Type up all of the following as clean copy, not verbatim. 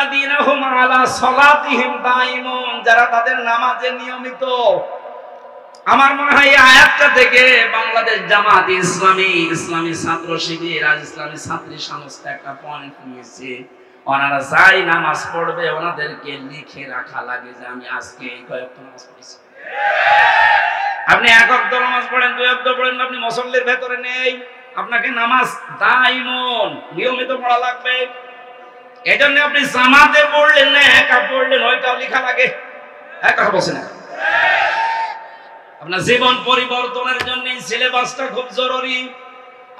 আল্লাযীনা হুম আলা সালাতিহিম দাঈমুন, যারা তাদের নামাজে নিয়মিত। আমার মনে হয় এই আয়াতটা থেকে বাংলাদেশ জামাত ইসলামী ছাত্র শিবির আর ইসলামী ছাত্রী সংস্থা একটা পয়েন্ট নিয়েছে। ওনারা যাই নামাজ পড়বে ওনাদেরকে লিখে রাখা লাগে যে আমি আজকে এই কয়েকটা নামাজ পড়েছি। আপনি এক ওয়াক্ত নামাজ পড়েন, দুই ওয়াক্ত পড়েন, আপনি মুসল্লির ভেতরে নেই, আপনাকে নামাজ দাইমন নিয়মিত পড়া লাগবে। এজন্য আপনি জামাতে পড়লেন না একা পড়লেন ওইটাও লেখা লাগে। এক কথা বলছেন না? আপনার জীবন পরিবর্তনের জন্য সিলেবাসটা খুব জরুরি।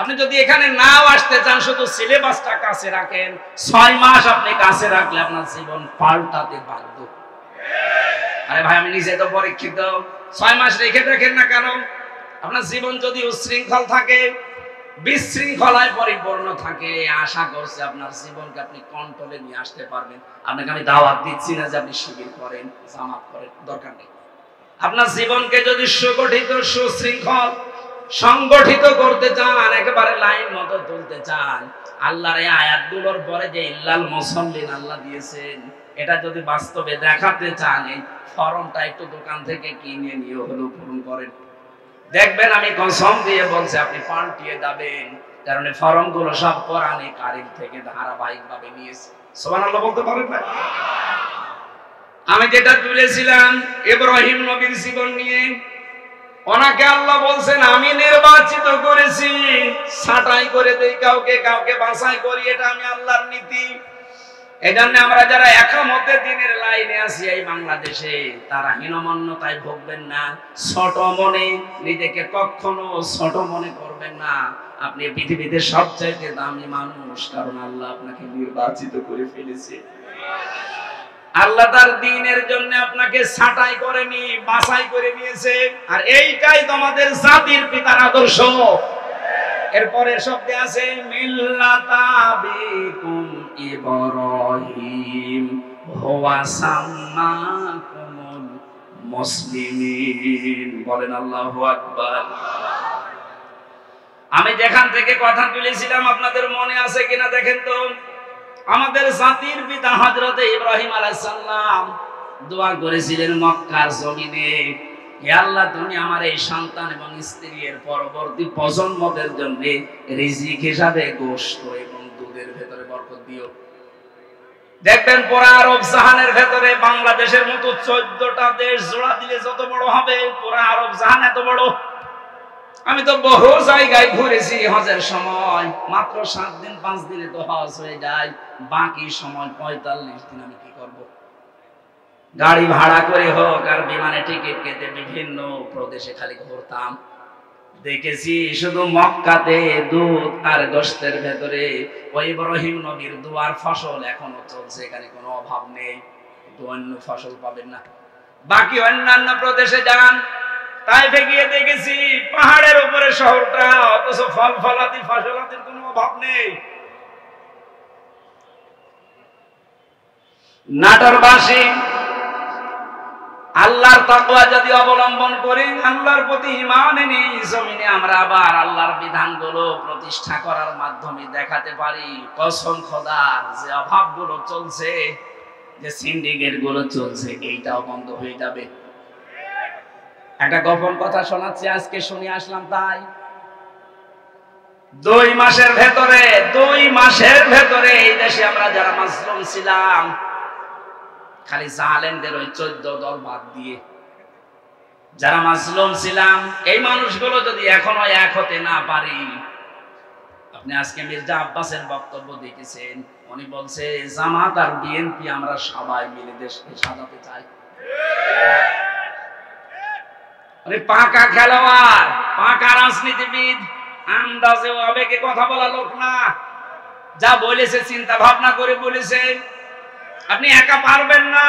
আপনি যদি এখানে নাও আসতে চান, শুধু সিলেবাসটা কাছে রাখেন, 6 মাস আপনি কাছে রাখলে আপনার জীবন পাল্টাতে বাধ্য। আরে ভাই আমি নিজে তো পরীক্ষিত, 6 মাস রেখে দেখেন না কেন? আপনার জীবন যদি উচ্ছৃঙ্খল থাকে, বিশৃঙ্খলায় পরিপূর্ণ থাকে, আশা করছি আপনার জীবনকে আপনি কন্ট্রোলে নিয়ে আসতে পারবেন। আপনাকে আমি দাওয়াত দিচ্ছি না যে আপনি শিবির করেন, জামাত করেন, দরকার নেই। আপনার জীবনকে যদি সুগঠিত, সুশৃঙ্খল, সংগঠিত করতে চান, একেবারে লাইন মতো তুলতে চান, আল্লাহর এই আয়াতগুলোর পরে যে ইল্লাল মুসাল্লিন আল্লাহ দিয়েছেন, এটা যদি বাস্তবে দেখাতে চান, এই ফর্মটা একটু দোকান থেকে কিনে নিয়ে হলো পূরণ করেন। দেখবেন আমি কসম দিয়ে বলছি আপনি পাল্টিয়ে যাবেন, কারণ এই ফর্মগুলো সব কোরআনে কারীম থেকে ধারাবাহিকভাবে নিয়েছে। সুবহানাল্লাহ বলতে পারেন না? আমি যেটা তুলেছিলাম ইব্রাহিম নবীর জীবন নিয়ে, ওনাকে আল্লাহ বলছেন আমি নির্বাচিত করেছি, ছাঁটাই করে দেই কাউকে, কাউকে বাছাই করি, এটা আমি আল্লাহর নীতি। এজন্য আমরা যারা একামতে দ্বীনের লাইনে আছি এই বাংলাদেশে, তারা হীনমন্যতায় ভুগবেন না, ছোট মনে নিজেকে কখনো ছোট মনে করবেন না। আপনি পৃথিবীতে সবচাইতে দামি মানুষ, কারণ আল্লাহ আপনাকে নির্বাচিত করে ফেলেছে। আল্লাহ তার দ্বীনের জন্য আপনাকে ছাঁটাই করেনি, বাছাই করে নিয়েছে। আর এইটাই তোমাদের জাতির পিতার আদর্শ। এরপরের শব্দে আছে মিল্লাতা বিকুম ইব্রাহিম হুয়া সাম্মাকুমুল মুসলিমিন। বলেন আল্লাহু আকবার। আমি যেখান থেকে কথা তুলেছিলাম আপনাদের মনে আছে কিনা দেখেন তো। আমাদের জাতির পিতা হযরত ইব্রাহিম আলাইহিস সালাম দোয়া করেছিলেন মক্কার জমিনে, হে আল্লাহ তুমি আমার এই সন্তান এবং স্ত্রীর পরবর্তী প্রজন্মদের জন্য রিজিক হিসাবে গোশত এবং দুধের ভেতরে বরকত দিও। দেখবেন পুরো আরব জাহানের ভেতরে বাংলাদেশের মতো 14টা দেশ জোড়া দিলে যত বড় হবে, পুরো আরব জাহান এত বড়। আমি তো বহু জায়গায় ঘুরেছি হজের সময়, মাত্র 7 দিন 5 দিনে তো হজ হয়ে যায়, বাকি সময় 45 দিন আমি কি করব? গাড়ি ভাড়া করে হোক আর বিমানে টিকিট কেটে বিভিন্ন প্রদেশে খালি ঘুরতাম। দেখেছি শুধু মক্কাতে দুধ আর গোশতের ভেতরে ওই ইব্রাহিম নবীর দুয়ার ফসল এখনো চলছে, এখানে কোনো অভাব নেই। কিন্তু অন্য ফসল পাবেন না। বাকি অন্যান্য প্রদেশে যান, তাইফে গিয়ে দেখেছি পাহাড়ের উপরে শহরটা, অথচ ফল ফলাদি ফসলাদির কোনো অভাব নেই। নাটোরবাসী আল্লাহর তাকওয়া যদি অবলম্বন করি, আল্লাহর প্রতি ঈমান এনে জমিনে আমরা আবার আল্লাহর বিধানগুলো প্রতিষ্ঠা করার মাধ্যমে দেখাতে পারি, কসম খোদার যে অভাবগুলো চলছে, যে সিন্ডিকেট গুলো চলছে, এইটাও বন্ধ হয়ে যাবে। একটা গোপন কথা শোনাচ্ছি, আজকে শুনে আসলাম। তাই 2 মাসের ভেতরে এই দেশে আমরা যারা মাসলুম ছিলাম, খালি জালেমদের ওই 14 দল বাদ দিয়ে যারা মাসলুম ছিলাম, এই মানুষগুলো যদি এখনো এক হতে না পারি। আপনি আজকে মির্জা আব্বাসের বক্তব্য দেখেছেন, উনি বলছে জামাত আর বিএনপি আমরা সবাই মিলে দেশকে সাজাতে চাই। উনি পাকা খেলোয়াড়, পাকা রাজনীতিবিদ, আন্দাজে আবেগে কথা বলা লোক না। যা বলেছে চিন্তা ভাবনা করে বলেছে, আপনি একা পারবেন না।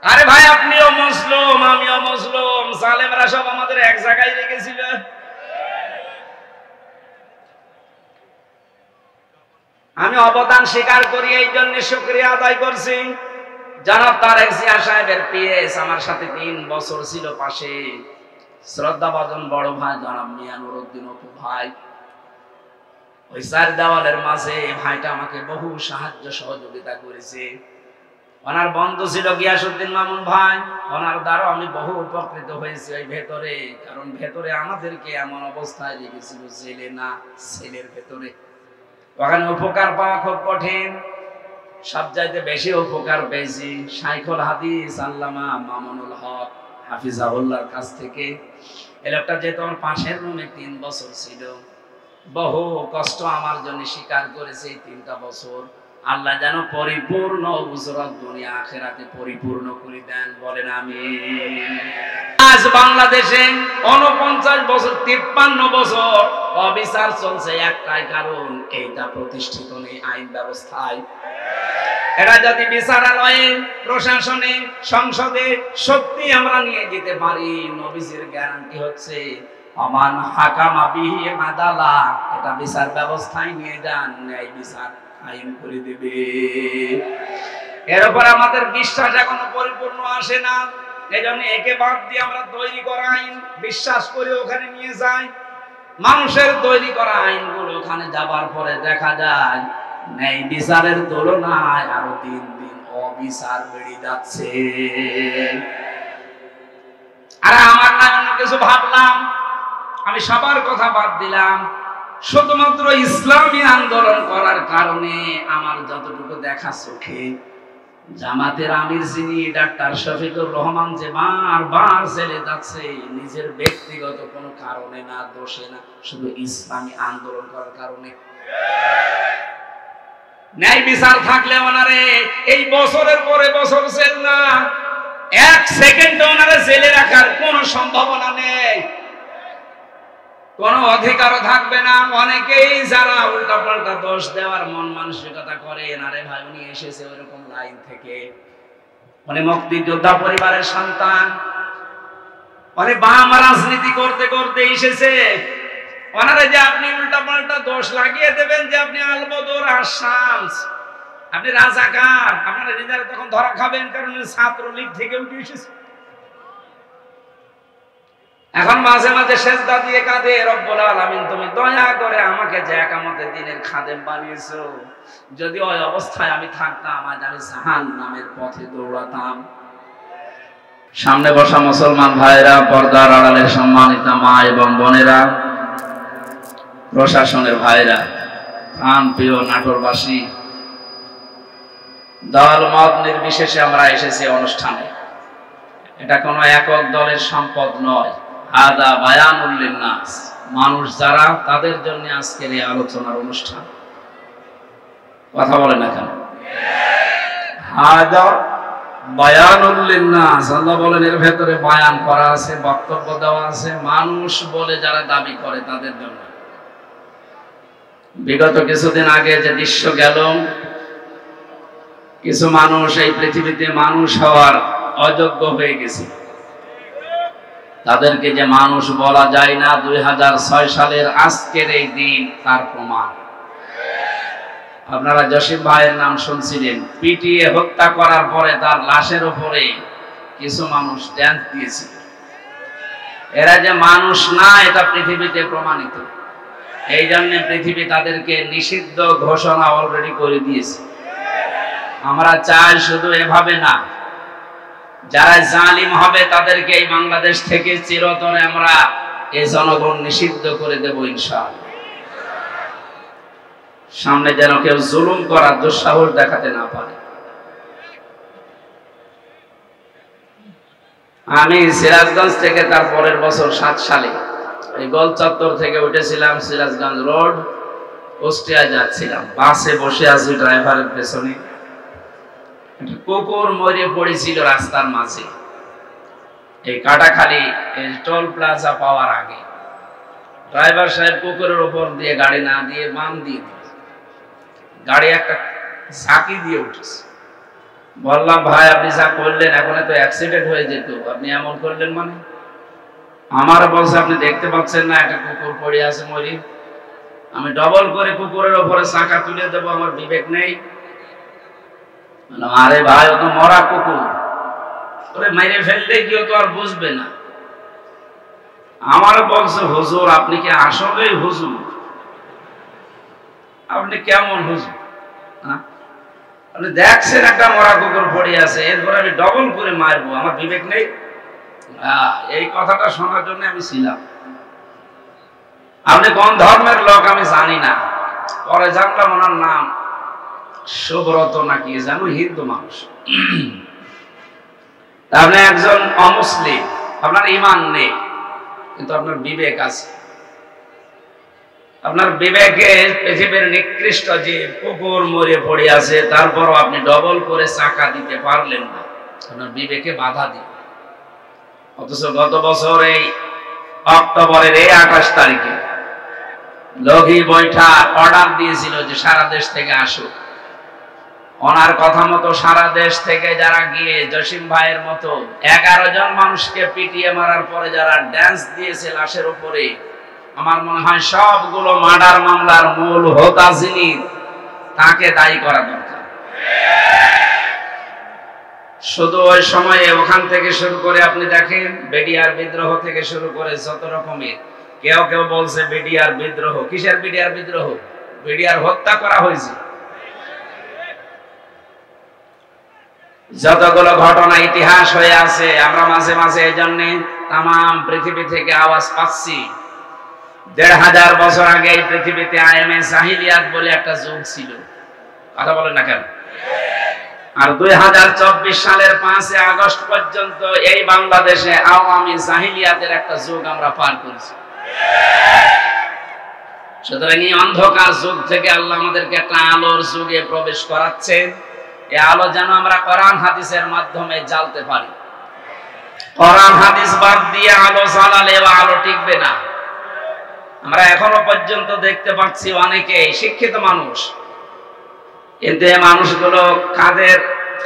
আরে ভাই আপনিও মুসলিম, আমিও মুসলিম, জালেমরা সব আমাদের এক জায়গায় রেখেছিল। আমি অবদান স্বীকার করি, এই জন্য শুকরিয়া আদায় করছি। জনাব তারেক জিয়া সাহেবের পিএস আমার সাথে 3 বছর ছিল পাশে, শ্রদ্ধাভাজন বড় ভাই জনাব মিয়া নুরউদ্দিন অপু ভাই, ওই চার দেওয়ালের মাঝে ভাইটা আমাকে বহু সাহায্য সহযোগিতা করেছে। ওনার বন্ধু ছিল গিয়াসউদ্দিন মামুন ভাই, ওনার দ্বারা আমি বহু উপকৃত হয়েছি ওই ভেতরে। কারণ ভেতরে আমাদেরকে এমন অবস্থায় রেখেছিল, ছেলে না ছেলের ভেতরে, ওখানে উপকার পাওয়া খুব কঠিন। সবচাইতে বেশি উপকার পেয়েছি শাইখুল হাদিস আল্লামা মামুনুল হক হাফিজাহুল্লাহর কাছ থেকে। এই লোকটা যেহেতু আমার পাশের রুমে 3 বছর ছিল, বহু কষ্ট আমার জন্য স্বীকার করেছে এই 3টা বছর। আল্লাহ যেন পরিপূর্ণ উজরত দুনিয়া আখিরাতে পরিপূর্ণ করে দেন, বলেন আমিন। আজ বাংলাদেশে 49 বছর 53 বছর অবিচার চলছে, একটাই কারণ, এইটা প্রতিষ্ঠিত নেই আইন ব্যবস্থায়। এরা যদি বিচারালয়ে, প্রশাসনে, সংসদে সত্যি আমরা নিয়ে যেতে পারি, নবীজির গ্যারান্টি হচ্ছে আমান হাকামা বিহি আদালা, এটা বিচার ব্যবস্থায় নিয়ে যান, ন্যায় বিচার আইন করে দেবে। এর উপর আমাদের বিশ্বাস এখনো পরিপূর্ণ আসে না। এজন্য একে বাদ দিয়ে আমরা তৈরি করা আইন বিশ্বাস করে ওখানে নিয়ে যাই। মানুষের তৈরি করা আইনগুলো ওখানে যাবার পরে দেখা যায় ন্যায় বিচারের তুলনায় আরো দিন দিন অবিচার বেড়ে যাচ্ছে। আর আমার না অন্য কিছু ভাবলাম, আমি সবার কথা বাদ দিলাম, শুধুমাত্র ইসলামী আন্দোলন করার কারণে আমার যতটুকু দেখা চোখে জামাতের আমির যিনি ডাক্তার শফিকুর রহমান যে বারবার জেলে যাচ্ছে, নিজের ব্যক্তিগত কোনো কারণে না, দোষে না, শুধু ইসলামী আন্দোলন করার কারণে। ন্যায় বিচার থাকলে ওনারে এই বছরের পরে বছর জেল না, 1 সেকেন্ড ওনারে জেলে রাখার কোনো সম্ভাবনা নেই, কোন অধিকারও থাকবে না। অনেকেই যারা উল্টাপাল্টা দোষ দেওয়ার মন মানসিকতা করে, আরে ভাই উনি এসেছে ওইরকম লাইন থেকে, উনি মুক্তিযোদ্ধা পরিবারের সন্তান, উনি বাম রাজনীতি করতে করতে এসেছে, ওনারে যে আপনি উল্টাপাল্টা দোষ লাগিয়ে দেবেন যে আপনি আলবদর আসামস, আপনি রাজাকার, আপনারা নিজেরা তখন ধরা খাবেন, কারণ ছাত্রলীগ থেকে উঠে এসেছে। এখন মাঝে মাঝে সেজদা দিয়ে কাঁদে, রব্বুল আলামিন তুমি দয়া করে আমাকে যে একামতে দিনের খাদেম বানিয়েছো, যদি ওই অবস্থায় আমি থাকতাম আজ আমি জাহান্নামের পথে দৌড়াতাম। সামনে বসা মুসলমান ভাইরা, পর্দার আড়ালের সম্মানিত মা এবং বোনেরা, প্রশাসনের ভাইরা, প্রাণ প্রিয় নাটোরবাসী, দল মত নির্বিশেষে আমরা এসেছি অনুষ্ঠানে। এটা কোনো একক দলের সম্পদ নয়, আদা বায়ানুল লিন্নাস, মানুষ যারা তাদের জন্য আজকের এই আলোচনার অনুষ্ঠান। কথা বলে না কেন? আদা বায়ানুল লিন্নাস, আল্লাহ বলেন এর ভেতরে বায়ান করা আছে, বক্তব্য দেওয়া আছে মানুষ বলে যারা দাবি করে তাদের জন্য। বিগত কিছুদিন আগে যে দৃশ্য গেল, কিছু মানুষ এই পৃথিবীতে মানুষ হওয়ার অযোগ্য হয়ে গেছে, তাদেরকে যে মানুষ বলা যায় না, 2006 সালের আজকের এই দিন তার প্রমাণ। আপনারা জসিম ভাইয়ের নাম শুনছিলেন, পিটিয়ে হত্যা করার পরে তার লাশের উপরে কিছু মানুষ ড্যান্স দিয়েছে। এরা যে মানুষ না, এটা পৃথিবীতে প্রমাণিত। এই জন্য পৃথিবী তাদেরকে নিষিদ্ধ ঘোষণা অলরেডি করে দিয়েছে। আমরা চাই শুধু এভাবে না, যারা জালিম হবে তাদেরকে এই বাংলাদেশ থেকে চিরতরে আমরা এই জনগণ নিষিদ্ধ করে দেব ইনশাআল্লাহ। সামনে যেন কেউ জুলুম করার দুঃসাহস দেখাতে না পারে। আমি সিরাজগঞ্জ থেকে তার পরের বছর 7 সালে এই গোল চত্বর থেকে উঠেছিলাম, সিরাজগঞ্জ রোড কুষ্টিয়া যাচ্ছিলাম, বাসে বসে আছি ড্রাইভারের পেছনে, কুকুর মরে পড়েছিল রাস্তার মাঝে, এই কাটাখালী টোল প্লাজা পাওয়ার আগে। ড্রাইভার সাহেব কুকুরের উপর দিয়ে গাড়ি না দিয়ে বাম দিয়ে দিল, গাড়ি একটা ঝাঁকি দিয়ে উঠেছে। বললাম ভাই আপনি যা করলেন এখন তো অ্যাক্সিডেন্ট হয়ে যেত, আপনি এমন করলেন মানে? আমার বলছে আপনি দেখতে পাচ্ছেন না একটা কুকুর পড়ে আছে মরি, আমি ডবল করে কুকুরের উপরে চাকা তুলে দেবো, আমার বিবেক নেই? আরে ভাই ও তো মরা কুকুর, ওরে মেরে ফেললে কেউ তো আর বুঝবে না। আমার বলছে হুজুর আপনি কি আসলেই হুজুর? আপনি কেমন হুজুর? আপনি দেখছেন একটা মরা কুকুর পড়ে আছে, এরপর আমি ডবল করে মারবো, আমার বিবেক নেই? এই কথাটা শোনার জন্য আমি ছিলাম। আপনি কোন ধর্মের লোক আমি জানি না, পরে জানলাম ওনার নাম সুব্রত নাকি জানো, হিন্দু মানুষ। আপনি একজন অমুসলিম, আপনার ঈমান নেই, কিন্তু আপনার বিবেক আছে। আপনার বিবেকে পৃথিবীর নিকৃষ্ট যে কুকুর মরে পড়ে আছে, তারপরও আপনি ডবল করে চাকা দিতে পারলেন না, আপনার বিবেকে বাধা দিল। অথচ গত বছর এই অক্টোবরের 28 তারিখে লগি বৈঠা অর্ডার দিয়েছিল যে সারা দেশ থেকে আসুক। ওনার কথা মতো সারা দেশ থেকে যারা গিয়ে জসিম ভাইয়ের মতো 11 জন মানুষকে পিটিয়ে মারার পরে যারা ড্যান্স দিয়েছে লাশের উপরে, আমার মনে হয় সবগুলো মার্ডার মামলার মূল হোতা যিনি, তাকে দায়ী করা দরকার। শুধু ওই সময়ে ওখান থেকে শুরু করে আপনি দেখেন, বিডিআর বিদ্রোহ থেকে শুরু করে যত রকমের, কেউ কেউ বলছে বিডিআর বিদ্রোহ। কিসের বিডিআর বিদ্রোহ? বিডিআর হত্যা করা হয়েছে। যতগুলো ঘটনা ইতিহাস হয়ে আছে, আমরা মাঝে মাঝে এই জন্য তাম পৃথিবী থেকে আওয়াজ পাচ্ছি। 1500 বছর আগে এই পৃথিবীতে আইএমএ জাহিলিয়াত বলে একটা যুগ ছিল, কথা বলেন না কেন? আর 2024 সালের 5 আগস্ট পর্যন্ত এই বাংলাদেশে আওয়ামী জাহিলিয়াতের একটা যুগ আমরা পার করেছি। সুতরাং এই অন্ধকার যুগ থেকে আল্লাহ আমাদেরকে একটা আলোর যুগে প্রবেশ করাচ্ছেন। এই আলো যেন আমরা কোরআন হাদিসের মাধ্যমে জ্বালতে পারি। কোরআন হাদিস বাদ দিয়ে আলো জ্বালালে আলো টিকবে না। আমরা এখনো পর্যন্ত দেখতে পাচ্ছি অনেকে শিক্ষিত মানুষ, কিন্তু এই মানুষগুলো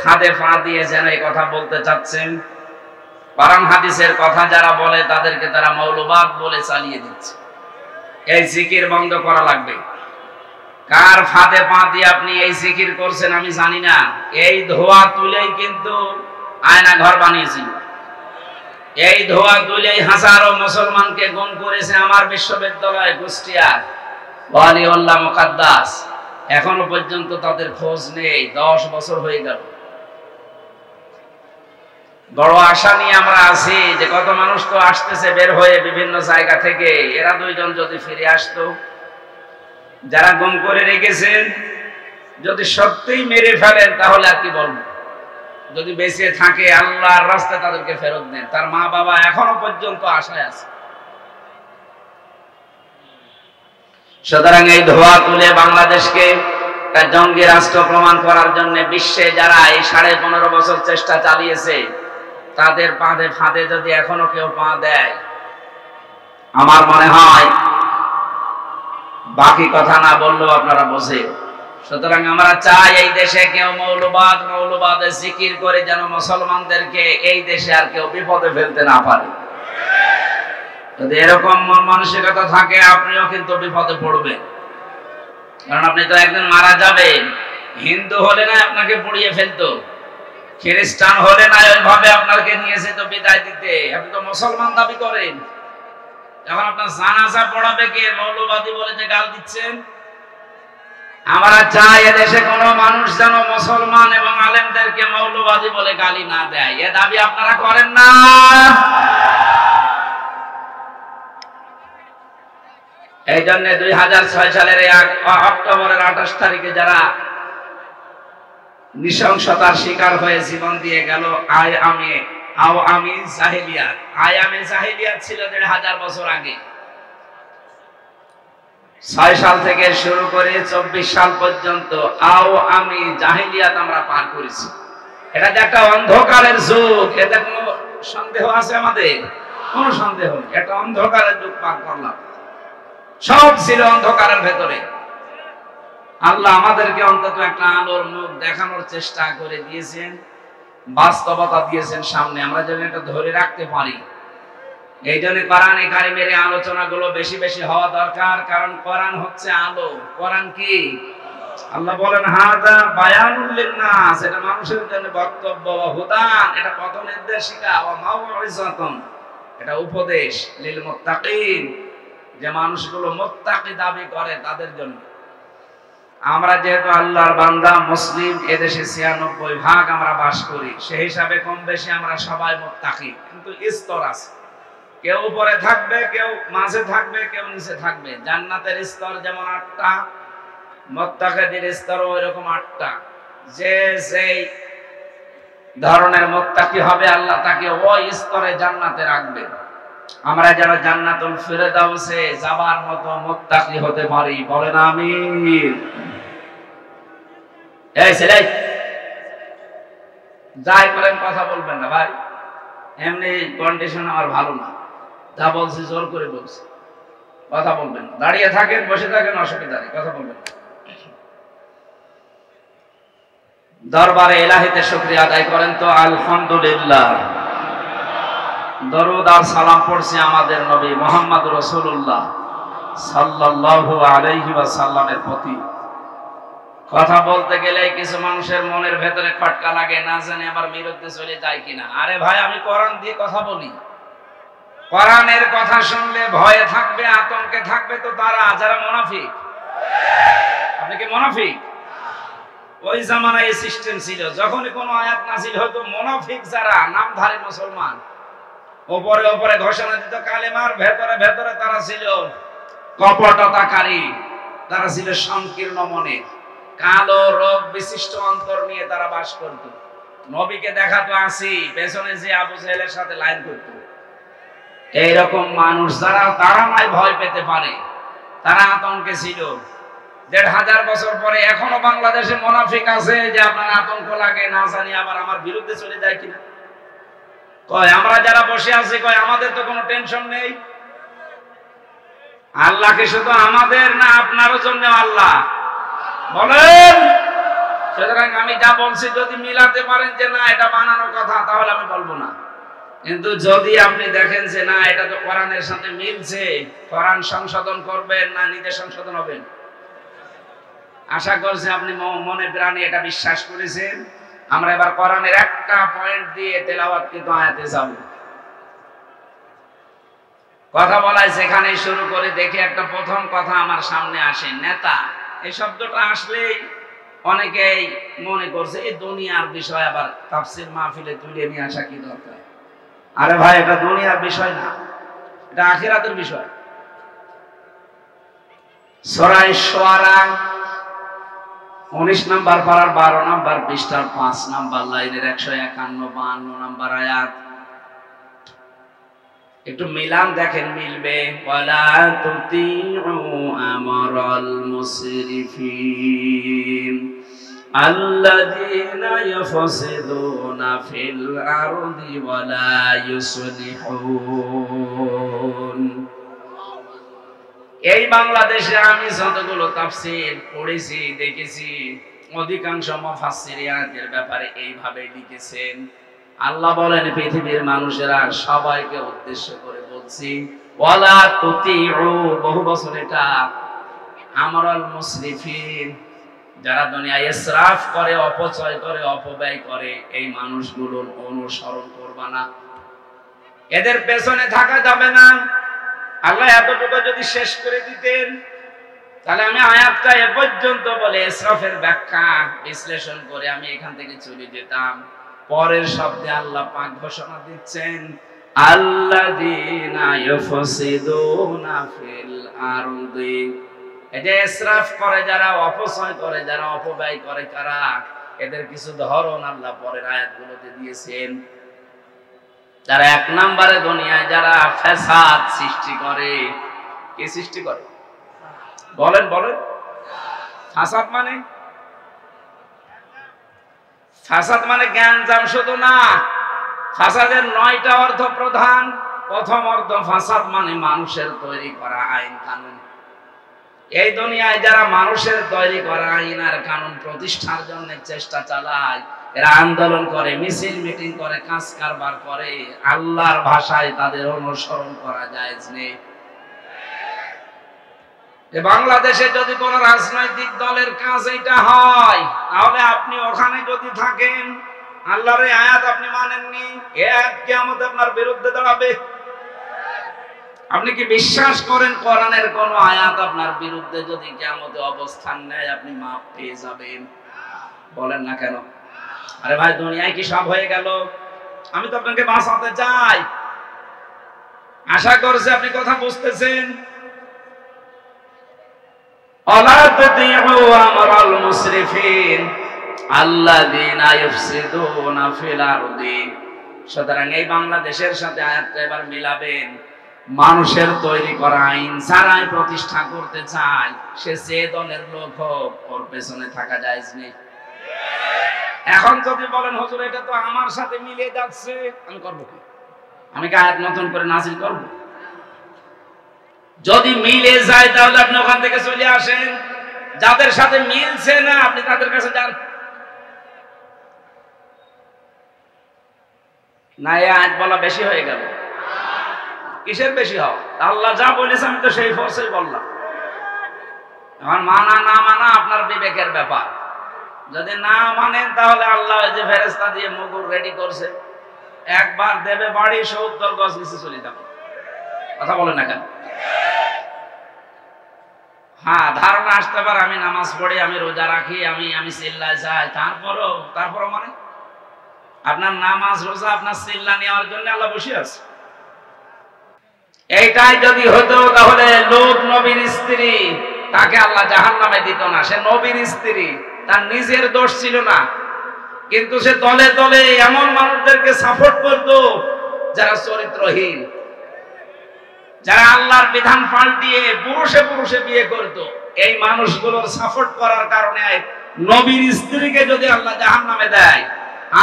খাদে পা দিয়ে যেন এই কথা বলতে চাচ্ছেন, কোরআন হাদিসের কথা যারা বলে তাদেরকে তারা মৌলবাদ বলে চালিয়ে দিচ্ছে। এই জিকির বন্ধ করা লাগবে। কার ফাঁদে পা দিয়ে আপনি এই জিকির করছেন আমি জানি না। এই ধোয়া তুলেই কিন্তু আয়না ঘর বানিয়েছিল। এই ধোয়া তুলেই হাজারো মুসলমানকে গুম করেছে আমার বিশ্ববিদ্যালয় কুষ্টিয়ার ওয়ালিউল্লাহ মুকাদ্দাস। এখনো পর্যন্ত তাদের খোঁজ নেই, 10 বছর হয়ে গেল। বড় আশা নিয়ে আমরা আছি যে কত মানুষ তো আসতেছে বের হয়ে বিভিন্ন জায়গা থেকে, এরা 2 জন যদি ফিরে আসতো, যারা গুম করে রেখেছেন যদি সত্যিই মেরে ফেলেন তাহলে আর কি বলবো। যদি বেঁচে থাকে আল্লাহর রাস্তায় তাদেরকে ফেরত দেন। তার মা বাবা এখনো পর্যন্ত আশায় আছে। সুতরাং এই ধোয়া তুলে বাংলাদেশকে একটা জঙ্গি রাষ্ট্র প্রমাণ করার জন্য বিশ্বে যারা এই 15.5 বছর চেষ্টা চালিয়েছে, তাদের ফাঁদে যদি এখনো কেউ পা দেয়, আমার মনে হয় বাকি কথা না বললেও আপনারা বোঝে। সুতরাং আমরা চাই এই দেশে কেউ মৌলবাদের জিকির করে যেন মুসলমানদেরকে এই দেশে আর কেউ বিপদে ফেলতে না পারে। যদি এরকম মানসিকতা থাকে আপনিও কিন্তু বিপদে পড়বেন, কারণ আপনি তো একদিন মারা যাবেন। হিন্দু হলে না আপনাকে পুড়িয়ে ফেলতো, খ্রিস্টান হলে না ওইভাবে আপনাকে নিয়েছে তো বিদায় দিতে। আপনি তো মুসলমান দাবি করেন, এখন আপনার জানাজা পড়াবে কে? মৌলবাদী বলে যে গাল দিচ্ছেন। আমরা চাই এদেশে কোন মানুষ যেন মুসলমান এবং আলেমদেরকে মৌলবাদী বলে গালি না দেয়। এ দাবি আপনারা করেন না? এই জন্য 2006 সালের অক্টোবরের 28 তারিখে যারা নৃশংসতার শিকার হয়ে জীবন দিয়ে গেল, আওয়ামী জাহিলিয়াত ছিল 1500 বছর আগে। 6 সাল থেকে শুরু করে 24 সাল পর্যন্ত আওয়ামী জাহিলিয়াত আমরা পার করেছি। এটা যে একটা অন্ধকারের যুগ, এতে কোনো সন্দেহ আছে আমাদের? কোনো সন্দেহ নেই। একটা অন্ধকারের যুগ পার করলাম, সব ছিল অন্ধকারের ভেতরে। আল্লাহ আমাদেরকে অন্তত একটা আলোর মুখ দেখানোর চেষ্টা করে দিয়েছেন, বাস্তবতা দিয়েছেন সামনে, আমরা যেন এটা ধরে রাখতে পারি। এই জন্য কোরআনে কারিমের আলোচনাগুলো বেশি বেশি হওয়া দরকার, কারণ কোরআন হচ্ছে আলো। কোরআন কি? আল্লাহ বলেন হাদা বায়ানুল লিন্নাস, এটা মানুষের জন্য বক্তব্য, ওয়া হুদান, এটা পথ নির্দেশিকা, ওয়া মাউইযাতুন, এটা উপদেশ, লিল মুত্তাকিন, যে মানুষগুলো মুত্তাকি দাবি করে তাদের জন্য। আমরা যেহেতু আল্লাহর বান্দা মুসলিম, এদেশে ৯৬% আমরা বাস করি, সেই হিসাবে কম বেশি আমরা সবাই মুত্তাকি। কিন্তু স্তর আছে, কেউ উপরে থাকবে, কেউ মাঝে থাকবে, কেউ নিচে থাকবে। জান্নাতের স্তর যেমন ৮টা, মুত্তাকিদের স্তরও ওইরকম ৮টা। যে যেই ধরনের মুত্তাকি হবে আল্লাহ তাকে ওই স্তরে জান্নাতে রাখবে। আমরা যারা জান্নাতুল ফিরদাউসে যাবার মতো মুত্তাকি হতে পারি, বলেন আমিন। এই ছেলে, যাই করেন কথা বলবেন না ভাই, এমনি কন্ডিশন আমার ভালো না। যা বলছি জোর করে বলছি, কথা বলবেন না। দাঁড়িয়ে থাকেন, বসে থাকেন, অসুবিধা নেই, কথা বলবেন না। দরবারে ইলাহিতে শুকরিয়া আদায় করেন তো আলহামদুলিল্লাহ। দরুদ আর সালাম পড়ছি আমাদের নবী মুহাম্মদ রাসূলুল্লাহ সাল্লাল্লাহু আলাইহি ওয়াসাল্লামের প্রতি। কথা বলতে গেলে কিছু মানুষের মনের ভেতরে খটকা লাগে, না জানে আবার বিরুদ্ধে চলে যায় কিনা। আরে ভাই, আমি কোরআন দিয়ে কথা বলি। কোরআনের কথা শুনলে ভয়ে থাকবে, আতঙ্কে থাকবে তো তারা যারা মুনাফিক। আপনি কি মুনাফিক? ওই জামানায় এই সিস্টেম ছিল, যখনই কোনো আয়াত নাযিল হতো মুনাফিক যারা নামধারী মুসলমান উপরে উপরে ঘোষণা দিত কালেমার, ভেতরে ভেতরে তারা ছিল কপটতাকারী, তারা ছিল সংকীর্ণ মনে, কালো রোগ বিশিষ্ট অন্তর নিয়ে তারা বাস করত। নবীকে দেখাতো আসি, পেছনে যে আবু জাহেলের সাথে লাইন করত। এইরকম মানুষ যারা, তারা নাই ভয় পেতে পারে, তারা আতঙ্কে ছিল। ১৫০০ বছর পরে এখনো বাংলাদেশে মুনাফিক আছে যে আপনার আতঙ্ক লাগে, না জানি আবার আমার বিরুদ্ধে চলে যায় কিনা। কয় আমরা যারা বসে আছি, কয় আমাদের তো কোনো টেনশন নেই। আল্লাহকে শুধু আমাদের না আপনারও জন্য আল্লাহ বলেন। সুতরাং আমি যা বলছি যদি মিলাতে পারেন যে না এটা বানানো কথা, তাহলে আমি বলবো না। কিন্তু যদি আপনি দেখেন যে না এটা তো কোরআনের সাথে মিলছে, কোরআন সংশোধন করবেন, না নিজে সংশোধন হবেন। আশা করছি আপনি মনে প্রাণে এটা বিশ্বাস করেছেন। আমরা এবার কোরআনের একটা পয়েন্ট দিয়ে তেলাওয়াত কিন্তু আয়াতে যাব। কথা বলাই সেখানে শুরু করে দেখি একটা প্রথম কথা আমার সামনে আসে, নেতা। এই শব্দটা আসলেই অনেকেই মনে করছে এই দুনিয়ার বিষয়, আবার তাফসীর মাহফিলে তুলে নিয়ে আসা কি দরকার। আরে ভাই, এটা দুনিয়ার বিষয় না, এটা আখিরাতের বিষয়। সূরা আশ-শুআরা ১৯ নম্বর পারার ১২ নম্বর পৃষ্ঠার ৫ নম্বর লাইনের ১৫১-৫২ নম্বর আয়াত। একটু মিলান দেখেন, মিলবে। ওয়ালা তুতিউ আমরাল মুসরিফিন আল্লাযীনা ইয়াফসিদুনা ফিল আরদি ওয়ালা ইউসলিহুন। এই বাংলাদেশে আমি যতগুলো তাফসীর পড়েছি, দেখেছি, অধিকাংশ মুফাসসিরিয়াতের ব্যাপারে এইভাবে লিখেছেন। আল্লাহ বলেন পৃথিবীর মানুষেরা সবাইকে উদ্দেশ্য করে বলছি, ওয়ালা তুতিউ, বহু বছর এটা আমরাল মুসরিফিন, যারা দুনিয়ায় ইসরাফ করে, অপচয় করে, অপব্যয় করে, এই মানুষগুলোর অনুসরণ করবা না, এদের পেছনে থাকা যাবে না। আল্লাহ এতটুকু যদি শেষ করে দিতেন, তাহলে আমি আয়াতটা এ পর্যন্ত বলে ইসরাফের ব্যাখ্যা বিশ্লেষণ করে আমি এখান থেকে চলে যেতাম। পরের শব্দে আল্লাহ পাক ঘোষণা দিচ্ছেন, আল্লাযীনা ইউফসিদুনা ফিল আরদি। এই যে ইসরাফ করে যারা, অপচয় করে যারা, অপব্যয় করে কারা, এদের কিছু ধরন আল্লাহ পরের আয়াতগুলোতে দিয়েছেন। যারা ১ নম্বরে দুনিয়ায় যারা ফাসাদ সৃষ্টি করে। কি সৃষ্টি করে? বলেন বলেন। ফাসাদ মানে, ফাসাদ মানে জ্ঞানজাম শুধু না, ফাসাদের ৯টা অর্থ প্রধান। প্রথম অর্থ, ফাসাদ মানে মানুষের তৈরি করা আইন কানুন। এই দুনিয়ায় যারা মানুষের তৈরি করা আইন আর কানুন প্রতিষ্ঠার জন্য চেষ্টা চালায়, এরা আন্দোলন করে, মিছিল মিটিং করে, কাজ কারবার করে, আল্লাহর ভাষায় তাদের অনুসরণ করা জায়েজ নেই। বাংলাদেশে যদি কোন রাজনৈতিক দলের কাজ এটা হয়, তাহলে আপনি ওখানে যদি থাকেন, আল্লাহর এই আয়াত আপনি মানেননি, এই আয়াত কিয়ামতে আপনার বিরুদ্ধে দাঁড়াবে। আপনি কি বিশ্বাস করেন কোরআনের কোন আয়াত আপনার বিরুদ্ধে যদি কিয়ামতে অবস্থান নেয় আপনি মাফ পেয়ে যাবেন? বলেন না কেন? আরে ভাই, দুনিয়ায় কি সব হয়ে গেল? আমি তো আপনাকে বাঁচাতে চাই। আশা করছি আপনি কথা বুঝতেছেন। আলা তাতিউ আমরাল মুসরিফিন আল্লাযীনা ইফসিদুনা ফিল আরদি। সুতরাং এই বাংলাদেশের সাথে আয়াতটা এবার মিলাবেন। মানুষের তৈরি করা আইন যারাই প্রতিষ্ঠা করতে চায়, সে যে দলের লোক হোক, ওর পেছনে থাকা জায়েজ নেই। এখন যদি বলেন হুজুর এটা তো আমার সাথে মিলে যাচ্ছে, আমি করব কি? আমি কি আয়াত নতুন করে নাযিল করব? যদি মিলে যায় তাহলে আপনি ওখান থেকে চলে আসেন। যাদের সাথে মিলছে না আপনি তাদের কাছে যান না। এই আয়াত বলা বেশি হয়ে গেল। কিসের বেশি হও? আল্লাহ যা বলেছে আমি তো সেই ফোর্সেই বললাম। এখন মানা না মানা আপনার বিবেকের ব্যাপার। যদি না মানেন তাহলে আল্লাহ যে ফেরেশতা দিয়ে মুগুর রেডি করছে, একবার দেবে বাড়ি 70 গজ নিচে চলে যাবে। কথা বলেন না কেন? হ্যাঁ, ধারণা আসতে পারে আমি নামাজ পড়ি, আমি রোজা রাখি, আমি চিল্লায় যাই, তারপরও মানে আপনার নামাজ রোজা আপনার চিল্লা নেওয়ার জন্য আল্লাহ বসে আছে। এইটাই যদি হতো তাহলে লূত নবীর স্ত্রী, তাকে আল্লাহ জাহান্নামে দিত না। সে নবীর স্ত্রী, তার নিজের দোষ ছিল না, কিন্তু সে দলে দলে এমন মানুষদেরকে সাপোর্ট করত যারা চরিত্রহীন, যারা আল্লাহর বিধান পাল্টিয়ে পুরুষে পুরুষে বিয়ে করত। এই মানুষগুলোর সাপোর্ট করার কারণে নবীর স্ত্রীকে যদি আল্লাহ জাহান্নামে দেয়,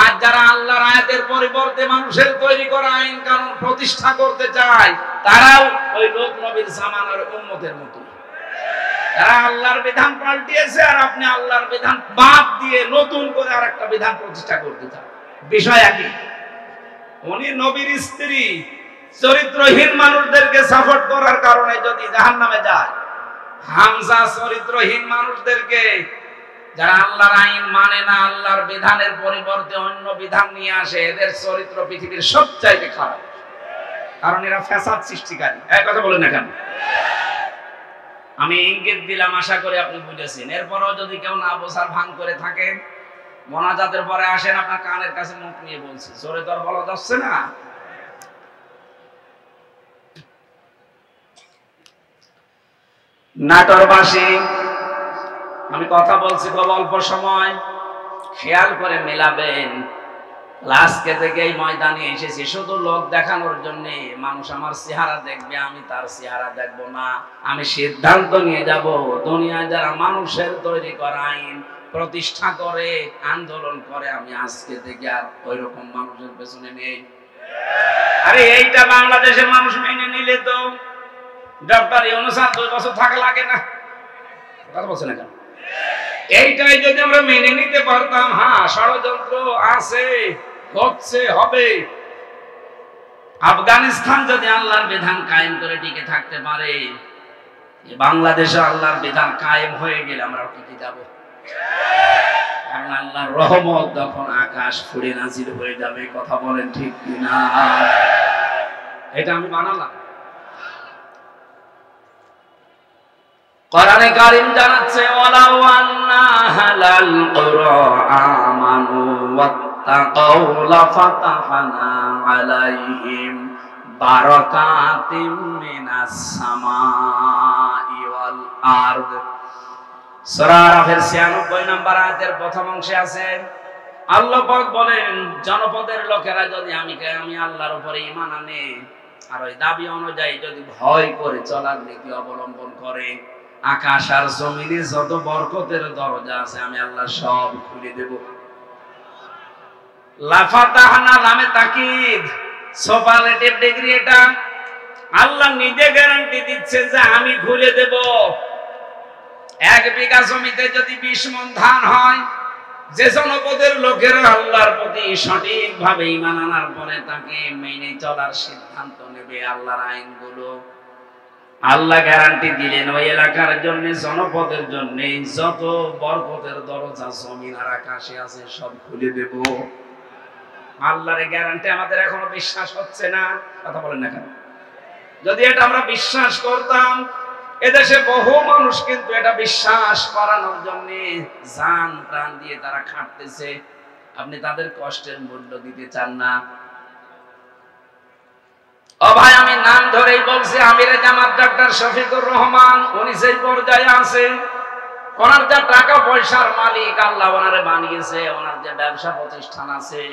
আর যারা আল্লাহর আয়াতের পরিবর্তে মানুষের তৈরি করা আইন কানুন প্রতিষ্ঠা করতে চায়, তারাও ওই লোক নবীর জামানার উম্মতের মতো। যারা আল্লাহর বিধান পাল্টিয়েছে আর আপনি আল্লাহর বিধান বাদ দিয়ে নতুন করে আরেকটা বিধান প্রতিষ্ঠা করতে চান, বিষয় একই। উনি নবীর স্ত্রী, চরিত্রহীন মানুষদেরকে সাপোর্ট করার কারণে যদি জাহান্নামে যায়, হামজা চরিত্রহীন মানুষদেরকে, যারা আল্লাহর আইন মানে না, আল্লাহর বিধানের পরিবর্তে অন্য বিধান নিয়ে আসে, এদের চরিত্র পৃথিবীর সবচাইতে খারাপ, কারণ এরা ফ্যাসাদ সৃষ্টিকারী। এই কথা বলেন না কেন? আমি ইঙ্গিত দিলাম, আশা করি আপনি বুঝেছেন। এরপরও যদি কেউ না বোঝার ভান করে থাকে, মোনাজাতের পরে আসেন, আপনার কানের কাছে মুখ নিয়ে বলছি, জোরে তো আর বলা যাচ্ছে না। নাটোরবাসী, আমি কথা বলছি খুব অল্প সময়, খেয়াল করে মেলাবেন। আজকে থেকে এই ময়দানে এসেছি শুধু লোক দেখানোর জন্য। মানুষ আমার চেহারা দেখবে, আমি তার চেহারা দেখব না। আমি সিদ্ধান্ত নিয়ে যাব, দুনিয়ায় যারা মানুষের তৈরি করা আইন প্রতিষ্ঠা করে, আন্দোলন করে, আমি আজকে থেকে আর ওই রকম মানুষের পেছনে নেই। আরে এইটা বাংলাদেশের মানুষ মেনে নিলে তো ডক্টর ইউনূস 2 বছর থাকা লাগে না। কথা বলছে না কেন? এইটাই যদি আমরা মেনে নিতে পারতাম, হ্যাঁ ষড়যন্ত্র আছে, হচ্ছে, হবে। আফগানিস্তান যদি আল্লাহর বিধান কায়েম করে টিকে থাকতে পারে, বাংলাদেশে আল্লাহর বিধান কায়েম হয়ে গেলে আমরা টিকে যাব। কারণ আল্লাহর রহমত যখন আকাশ ফুঁড়ে নাজিল হয়ে যাবে। কথা বলেন ঠিক কিনা? এটা আমি বানালাম। কোরআনে কারীম জানাচ্ছে, ওয়ালাউ আন্না হালাল কুরা আমানু ওয়াত্তাকাউ লাফাতাহনা আলাইহিম বারাকাতিম মিনাস সামাই ওয়াল আরদ। সূরা আরাফের 96 নম্বর আয়াতের প্রথম অংশে আছে, আল্লাহ পাক বলেন, জনপদের লোকেরা যদি আমি আল্লাহর উপরে ঈমান আনে আর ওই দাবি অনুযায়ী যদি ভয় করে চলার নীতি অবলম্বন করে, আকাশ আর জমিনে যত বরকতের দরজা আছে আমি আল্লাহ সব খুলে দেব। লাফাতাহনা লামে তাকিদ, সুপারলেটিভ ডিগ্রি। এটা আল্লাহ নিজে গ্যারান্টি দিচ্ছে যে আমি খুলে দেব। 1 বিঘা জমিতে যদি 20 মণ ধান হয়, যে জনপদের লোকেরা আল্লাহর প্রতি সঠিকভাবে ঈমান আনার পরে তাকে মেনে চলার সিদ্ধান্ত নেবে, আল্লাহর আইনগুলো, আল্লাহ গ্যারান্টি দিলেন ওই এলাকার জন্য, জনপদের জন্য যত বরকতের দরজা জমিন আর আকাশে আছে সব খুলে দেব। আল্লাহর গ্যারান্টি আমাদের এখনো বিশ্বাস হচ্ছে না। কথা বলেন না কেন? যদি এটা আমরা বিশ্বাস করতাম, এদেশে বহু মানুষ কিন্তু এটা বিশ্বাস করানোর জন্য জান প্রাণ দিয়ে তারা খাটতেছে। আপনি তাদের কষ্টের মূল্য দিতে চান না। ও ভাই, আমি নাম ধরেই বলছি, আমিরে জামাত ডাক্তার শফিকুর রহমান, উনি সেই পর্যায়ে আছে। ওনার যা টাকা পয়সার মালিক, আল্লাহ ওনারে বানিয়েছে, ওনার যে ব্যবসা প্রতিষ্ঠান আছে,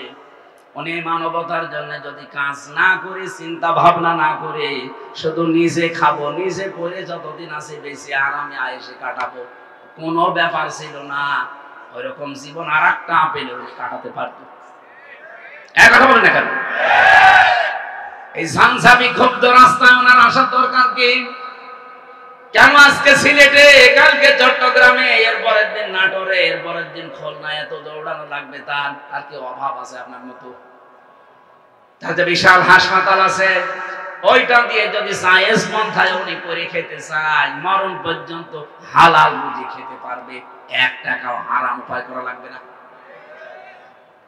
উনি মানবতার জন্য যদি কাজ না করে, চিন্তা ভাবনা না করে, শুধু নিজে খাবো, নিজে করে যতদিন আছে বেশি আরামে আয়েসে কাটাবো, কোনো ব্যাপার ছিল না। ওইরকম জীবন আর একটা আপেলে উনি কাটাতে পারতো। এক কথা বলেন না কেন? এই ঝানঝাবি ক্ষুব্ধ রাস্তায় ওনার আসার দরকার কি? কেন আজকে সিলেটে, কালকে চট্টগ্রামে, এরপরের দিন নাটোরে, এরপরের দিন খুলনায় এত দৌড়ানো লাগবে? তার আর কি অভাব আছে আপনার মতো? তাতে বিশাল হাসপাতাল আছে, ওইটা দিয়ে যদি সায়েন্স পন্থায় উনি করে খেতে চায়, মরণ পর্যন্ত হালাল বুঝে খেতে পারবে, 1 টাকাও হারাম উপায় করা লাগবে না।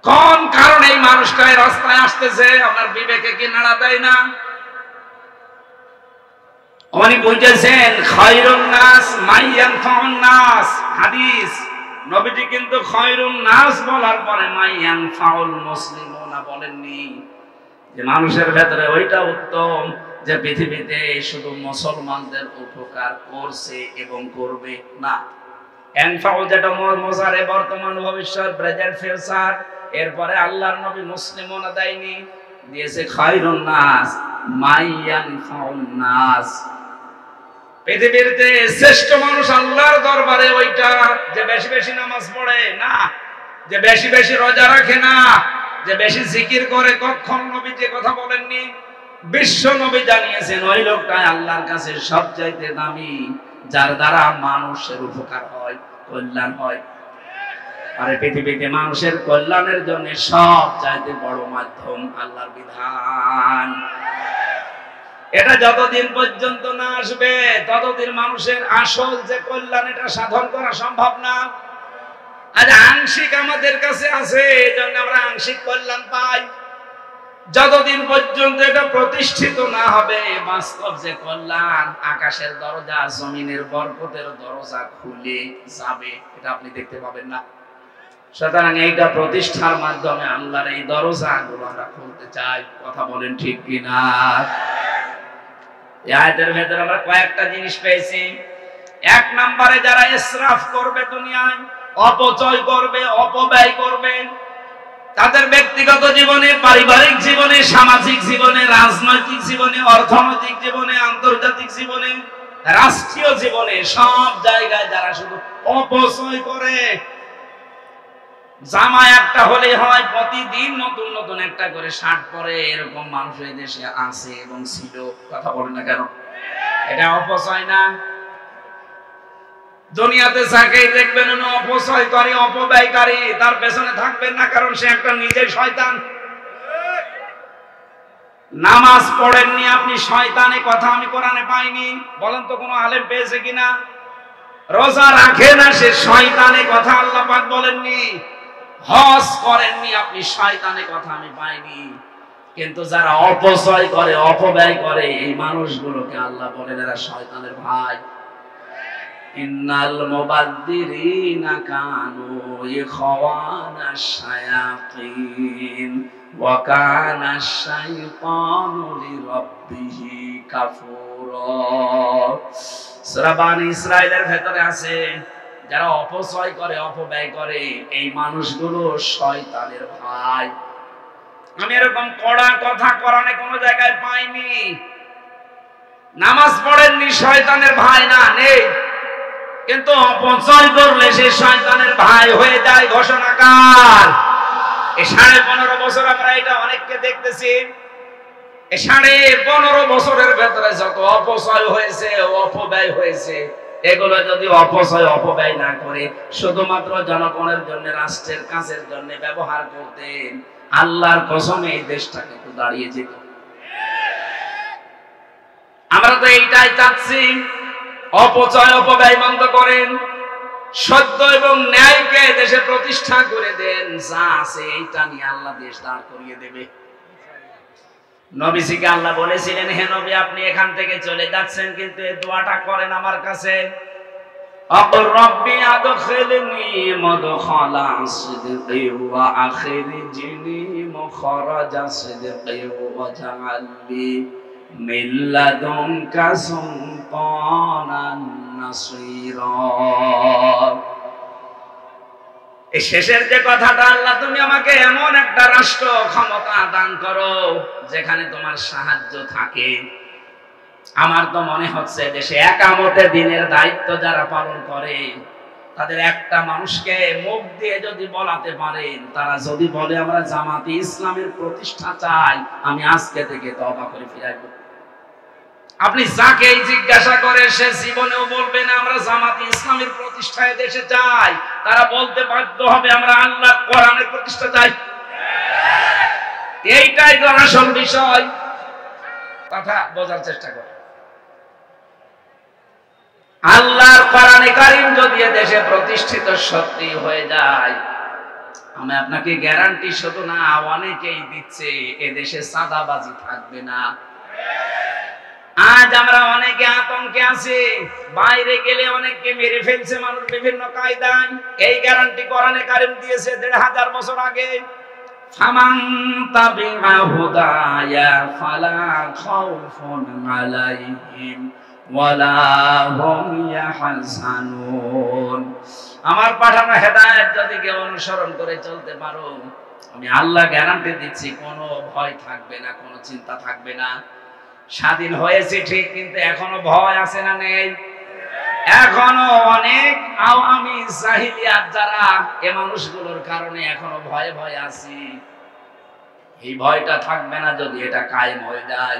কোন কারণে এই মানুষটা রাস্তায় আসতেছে? আপনার বিবেকে কি নাড়া দেয় না? উনি বুঝেছেন খায়রুন নাস মাইয়ানফাউন নাস, হাদিস। নবীজি কিন্তু খায়রুন নাস বলার পরে মাইয়ানফাউল মুসলিমুনা বলেননি, যে মানুষের ভেতরে ওইটা উত্তম যে পৃথিবীতে শুধু মুসলমানদের উপকার করছে এবং করবে না। এনফাউ যেটা মোজারে, বর্তমান, ভবিষ্যৎ, প্রেজেন্ট, ফিউচার, এরপরে আল্লাহর নবী মুসলিমুনা দেয়নি, দিয়েছে খায়রুন নাস মাইয়ানফাউন নাস। পৃথিবীতে শ্রেষ্ঠ মানুষ আল্লাহর দরবারে ওইটা যে বেশি বেশি নামাজ পড়ে না, যে বেশি বেশি রোজা রাখে না, যে বেশি জিকির করে। কখন নবী যে কথা বলেননি, বিশ্ব নবী জানিয়েছেন ওই লোকটাই আল্লাহর কাছে সবচাইতে দামি, যার দ্বারা মানুষের উপকার হয়, কল্যাণ হয়। আর পৃথিবীতে মানুষের কল্যাণের জন্য সবচাইতে বড় মাধ্যম আল্লাহর বিধান। এটা যতদিন পর্যন্ত না আসবে, ততদিন মানুষের আসল যে কল্যাণ, এটা সাধন করা সম্ভব না। আজ আংশিক আমাদের কাছে আছে, এজন্য আমরা আংশিক কল্যাণ পাই। যতদিন পর্যন্ত এটা প্রতিষ্ঠিত না হবে, বাস্তব যে কল্যাণ, আকাশের দরজা, জমিনের বরকতের দরজা খুলে যাবে, এটা আপনি দেখতে পাবেন না। সুতরাং এইটা প্রতিষ্ঠার মাধ্যমে আল্লাহর এই দরজাগুলো আমরা খুলতে চাই। কথা বলেন ঠিক কিনা? এই আয়াতের ভেতরে আমরা কয়েকটা জিনিস পেয়েছি। 1 নম্বরে যারা ইসরাফ করবে, দুনিয়ায় অপচয় করবে, অপব্যয় করবে, তাদের ব্যক্তিগত জীবনে, পারিবারিক জীবনে, সামাজিক জীবনে, রাজনৈতিক জীবনে, অর্থনৈতিক জীবনে, আন্তর্জাতিক জীবনে, রাষ্ট্রীয় জীবনে, সব জায়গায় যারা শুধু অপচয় করে। জামা একটা হলে হয়, প্রতিদিন নতুন নতুন একটা করে শার্ট পরে, এরকম মানুষ এই দেশে আছে এবং ছিল। কথা বলেন না কেন? এটা অপচয় না? দুনিয়াতে যাকেই দেখবেন উনি অপচয়কারী, অপব্যয়কারী, তার পেছনে থাকবেন না, কারণ সে একটা নিজের শয়তান। নামাজ পড়েননি আপনি, শয়তানে কথা আমি কোরআনে পাইনি, বলেন তো কোনো আলেম পেয়েছে কিনা? রোজা রাখে না, সে শয়তানে কথা আল্লাহ পাক বলেননি। হজ করেননি আপনি, শয়তানে কথা আমি পাইনি। কিন্তু যারা অপচয় করে, অপব্যয় করে, এই মানুষগুলোকে আল্লাহ বলেন এরা শয়তানের ভাই। ইন্নাল মুবাদ্দিরিনা কানু ইখওয়ানাশ শায়াতিন ওয়া কানাশ শাইতানু লিরাব্বিহি কাফুরা। সূরা বানী ইসরাঈলের ভেতরে আছে, যারা অপচয় করে, অপব্যয় করে, এই মানুষগুলো শয়তানের ভাই। আমি এরকম কড়া কথা কোরআনে কোনো জায়গায় পাইনি। নামাজ পড়েননি, শয়তানের ভাই না, নেই। কিন্তু অপচয় করলে সে শয়তানের ভাই হয়ে যায়। ঘোষণাকার এই 15.5 বছর আমরা এটা অনেককে দেখতেছি। এই 15.5 বছরের ভেতরে যত অপচয় হয়েছে, অপব্যয় হয়েছে, এগুলো যদি অপচয় অপব্যয় না করে শুধুমাত্র জনগণের জন্য, রাষ্ট্রের কাজের জন্য ব্যবহার করতেন, আল্লাহর কসমে এই দেশটা কিন্তু দাঁড়িয়ে যেত। আমরা তো এইটাই চাচ্ছি, অপচয় অপব্যয় বন্ধ করেন, সত্য এবং ন্যায়কে দেশে প্রতিষ্ঠা করে দেন। যা আছে এইটা নিয়ে আল্লাহ দেশ দাঁড় করিয়ে দেবে। নবীজিকে আল্লাহ বলেছিলেন, হে নবী আপনি এখান থেকে চলে যাচ্ছেন, কিন্তু এই দোয়াটা করেন আমার কাছে, আকুর রব্বি আদখিলনি মুদখালা সিদকি ওয়া আখরিজনি মুখরাজা সিদকি ওয়া জাআলনি মিন লাদুনকা সুলতানান নাসীরা। এই শেষের যে কথাটা, আল্লাহ তুমি আমাকে এমন একটা রাষ্ট্র ক্ষমতা দান করো যেখানে তোমার সাহায্য থাকে। আমার তো মনে হচ্ছে দেশে একামতে দিনের দায়িত্ব যারা পালন করে তাদের একটা মানুষকে মুখ দিয়ে যদি বলাতে পারেন, তারা যদি বলে আমরা জামাতে ইসলামের প্রতিষ্ঠা চাই, আমি আজকে থেকে তওবা করে ফিরাইব। আপনি যাকে জিজ্ঞাসা করে সে জীবনেও বলবে না আমরা জামাতে ইসলামের প্রতিষ্ঠায় দেশে চাই, তারা বলতে বাধ্য হবে আমরা আল্লাহর কোরআনের প্রতিষ্ঠা চাই। এইটাই তো আসল বিষয়। কথা বোঝার চেষ্টা করে। আল্লাহর কোরআনে কারীম যদি দেশে প্রতিষ্ঠিত সত্যি হয়ে যায়, আমি আপনাকে গ্যারান্টি শুধু না অনেকেই দিচ্ছে, এ দেশে চাঁদাবাজি থাকবে না। আজ আমরা অনেকে আতঙ্কে আছি, বাইরে গেলে অনেককে মেরে ফেলছে মানুষ বিভিন্ন কায়দায়। এই গ্যারান্টি কোরআনে কারীম দিয়েছে ১৫০০ বছর আগে। ফামান তাবিআ হুদায়া ফালা খাউফুন আলাইহিম ওয়ালা হুম ইয়াহজানুন। আমার পাঠানো হেদায়েত যদি কেউ অনুসরণ করে চলতে পারো, আমি আল্লাহ গ্যারান্টি দিচ্ছি কোনো ভয় থাকবে না, কোনো চিন্তা থাকবে না। স্বাধীন হয়েছে ঠিক, কিন্তু এখনো ভয় আছে না নেই? এখনো অনেক আওয়ামী জাহিলিয়াত যারা এ মানুষগুলোর কারণে এখনো ভয়ে ভয়ে আছি। এই ভয়টা থাকবে না যদি এটা কায়েম হয়ে যায়।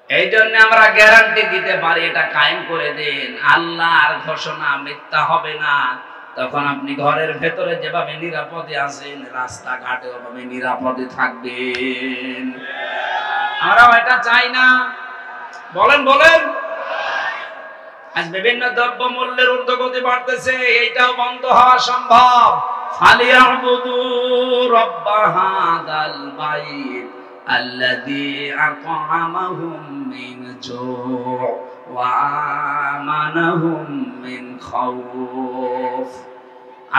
এই জন্য আমরা গ্যারান্টি দিতে পারি, এটা কায়েম করে দেন। আল্লাহর ঘোষণা মিথ্যা হবে না। তখন আপনি ঘরের ভেতরে যেভাবে নিরাপদে আছেন, রাস্তাঘাটে ওভাবে নিরাপদে থাকবেন। আমরা এটা চাই না। বলেন বলেন। আজ বিভিন্ন দ্রব্য মূল্যের ঊর্ধ্বগতি বাড়তেছে, এইটাও বন্ধ হওয়া সম্ভব। ফালিয়াবুদু রাব্ব হাদাল বাইত আল্লাযী আত'আমাহুম মিন জু' ওয়া আমানাহুম মিন খাউফ।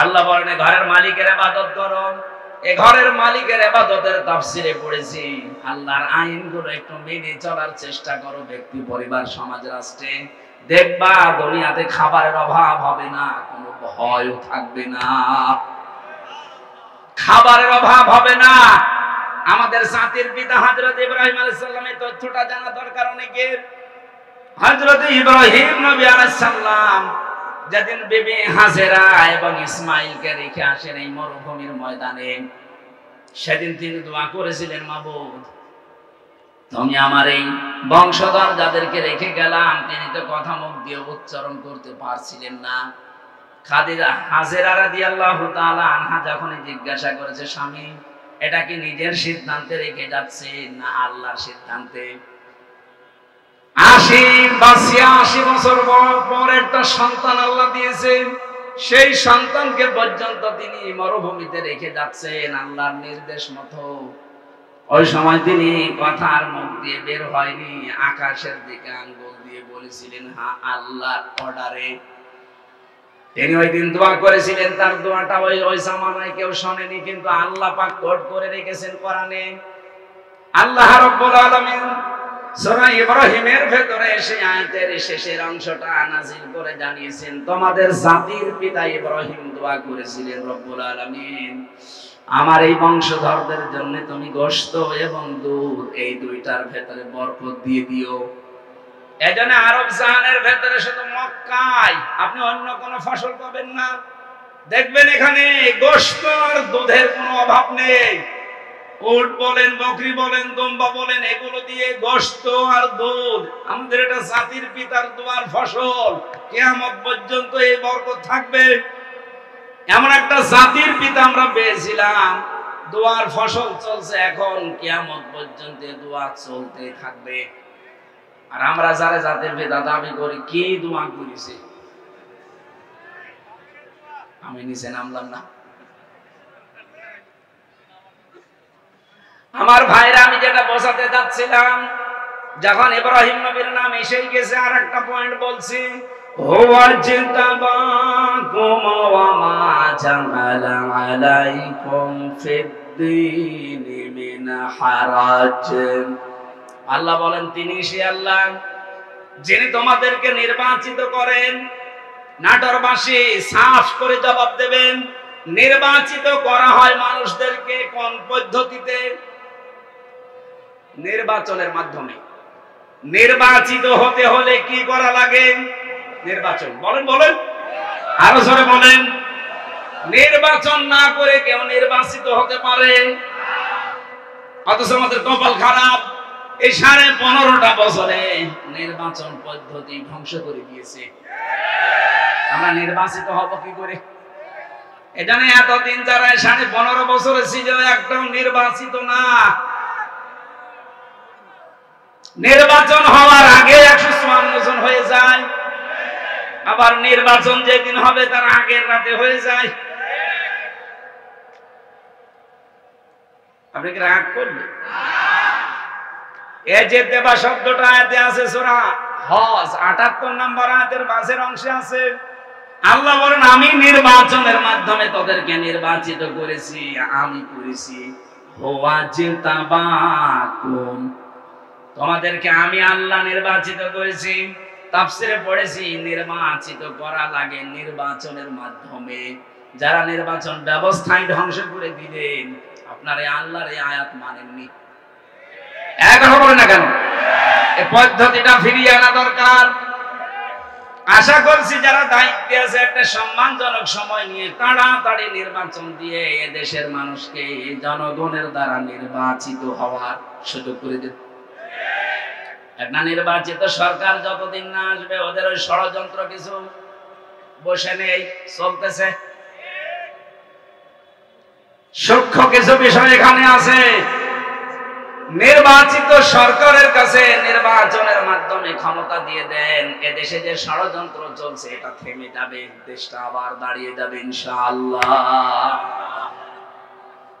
আল্লাহ বলেন ঘরের মালিকের ইবাদত করো। এই ঘরের মালিকের ইবাদতের তাফসিরে পড়েছি, আল্লাহর আইনগুলো একটু মেনে চলার চেষ্টা করো ব্যক্তি, পরিবার, সমাজ, রাষ্ট্রে। দেখবা দুনিয়াতে খাবারের অভাব হবে না, কোনো ভয়ও থাকবে না। খাবারের অভাব হবে না। আমাদের জাতির পিতা হযরত ইব্রাহিম আলাইহিস সালামের তথ্যটা জানা দরকার অনেকের। হযরত ইব্রাহিম নবী আলাইহিস সালাম যেদিন বিবি হাজেরা এবং ইসমাইলকে রেখে আসেন এই মরুভূমির ময়দানে, সেদিন তিনি দোয়া করেছিলেন, মাবুদ তুমি আমার এই বংশধর যাদেরকে রেখে গেলাম, তিনি তো কথা মুখ দিয়ে উচ্চারণ করতে পারছিলেন না। খাদিজা হাজেরা রাদিয়াল্লাহু তাআলা আনহা যখন জিজ্ঞাসা করেছে, স্বামী এটা কি নিজের সিদ্ধান্তে রেখে যাচ্ছে না আল্লাহর সিদ্ধান্তে? ৮০ বছর পর একটা সন্তান আল্লাহ দিয়েছেন, সেই সন্তানকে পর্যন্ত তিনি মরুভূমিতে রেখে যাচ্ছেন আল্লাহর নির্দেশ মতো। ওই সময় তিনি কথার মুখ দিয়ে বের হয়নি, আকাশের দিকে আঙ্গুল দিয়ে বলেছিলেন হ্যাঁ আল্লাহর অর্ডারে। তিনি ওই দিন দোয়া করেছিলেন, তার দোয়াটা ওই জামানায় কেউ শোনেনি, কিন্তু আল্লাহ পাক কোট করে রেখেছেন কোরআনে। আল্লাহ রাব্বুল আলামিন সূরা ইব্রাহিমের ভেতরে সেই আয়াতের শেষের অংশটা নাযিল করে জানিয়েছেন, তোমাদের জাতির পিতা ইব্রাহিম দোয়া করেছিলেন, রব্বুল আলামিন আমার এই বংশধরদের জন্য তুমি গোশত এবং দুধ এই দুইটার ভেতরে বরকত দিয়ে দিও। এজন্য আরব জাহানের ভেতরে শুধু মক্কায় আপনি অন্য কোনো ফসল পাবেন না। দেখবেন এখানে গোশত আর দুধের কোনো অভাব নেই। উট বলেন, বকরি বলেন, দুম্বা বলেন, এগুলো দিয়ে গোশত আর দুধ, আমাদের এটা জাতির পিতার দোয়ার ফসল। কিয়ামত পর্যন্ত এই বরকত থাকবে। এমন একটা জাতির পিতা আমরা পেয়েছিলাম, দোয়ার ফসল চলছে এখন, কিয়ামত পর্যন্ত দোয়া চলতে থাকবে। আর আমরা যারা জাতির পিতা দাবি করি, কি দোয়া করেছি? আমি নিচে নামলাম না। আমার ভাইরা, আমি যেটা বোঝাতে যাচ্ছিলাম, যখন ইব্রাহিম নবীর নাম এসেই গেছে, আর একটা পয়েন্ট বলছি, হুয়া জিতাবাকুম ওয়া মা জাআলা আলাইকুম ফিদ্দীনি মিন হারাজ। আল্লাহ বলেন তিনি সে আল্লাহ যিনি তোমাদেরকে নির্বাচিত করেন। নাটোরবাসী সাফ করে জবাব দেবেন, নির্বাচিত করা হয় মানুষদেরকে কোন পদ্ধতিতে? নির্বাচনের মাধ্যমে। নির্বাচিত হতে হলে কি করা লাগে? নির্বাচন। বলেন বলেন, আরো জোরে বলেন। নির্বাচন না করে কেউ নির্বাচিত হতে পারে? অথচ আমাদের কপাল খারাপ, এই 15.5টা বছরে নির্বাচন পদ্ধতি ধ্বংস করে দিয়েছে। আমরা নির্বাচিত হব কি করে? এখানে এতদিন যারা 15.5 বছরে ছিল একদম নির্বাচিত না। নির্বাচন হওয়ার আগে 154 জন হয়ে যায়, আবার নির্বাচন যেদিন হবে তার আগের রাতে হয়ে যায়। আপনি কি রাগ করবেন? এই যে দেবা শব্দটা আয়াতে আছে সূরা হজ 78 নম্বর আয়াতের বাসের অংশে আছে। আল্লাহ বলেন আমি নির্বাচনের মাধ্যমে তোদেরকে নির্বাচিত করেছি, আমি করেছি। হুয়া জিতাবাকুম, তোমাদেরকে আমি আল্লাহ নির্বাচিত করেছি। তাফসিরে পড়েছি নির্বাচিত করা লাগে নির্বাচনের মাধ্যমে। যারা নির্বাচন ব্যবস্থায় ধ্বংস করে দিলেন, আপনার এই আল্লাহর এই আয়াত মানেননি। এখনো বলে না কেন? এই পদ্ধতিটা ফিরিয়ে আনা দরকার। আশা করছি যারা দায়িত্বে আছে একটা সম্মানজনক সময় নিয়ে তাড়াতাড়ি নির্বাচন দিয়ে এদেশের মানুষকে জনগণের দ্বারা নির্বাচিত হওয়ার সুযোগ করে দেন। একটা নির্বাচিত সরকার যতদিন না আসবে ওদের ওই ষড়যন্ত্র কিছু বসে নেই, চলতেছে। সূক্ষ্ম কিছু বিষয় এখানে আছে। নির্বাচিত সরকারের কাছে নির্বাচনের মাধ্যমে ক্ষমতা দিয়ে দেন, এদেশে যে ষড়যন্ত্র চলছে এটা থেমে যাবে, দেশটা আবার দাঁড়িয়ে যাবে ইনশাআল্লাহ।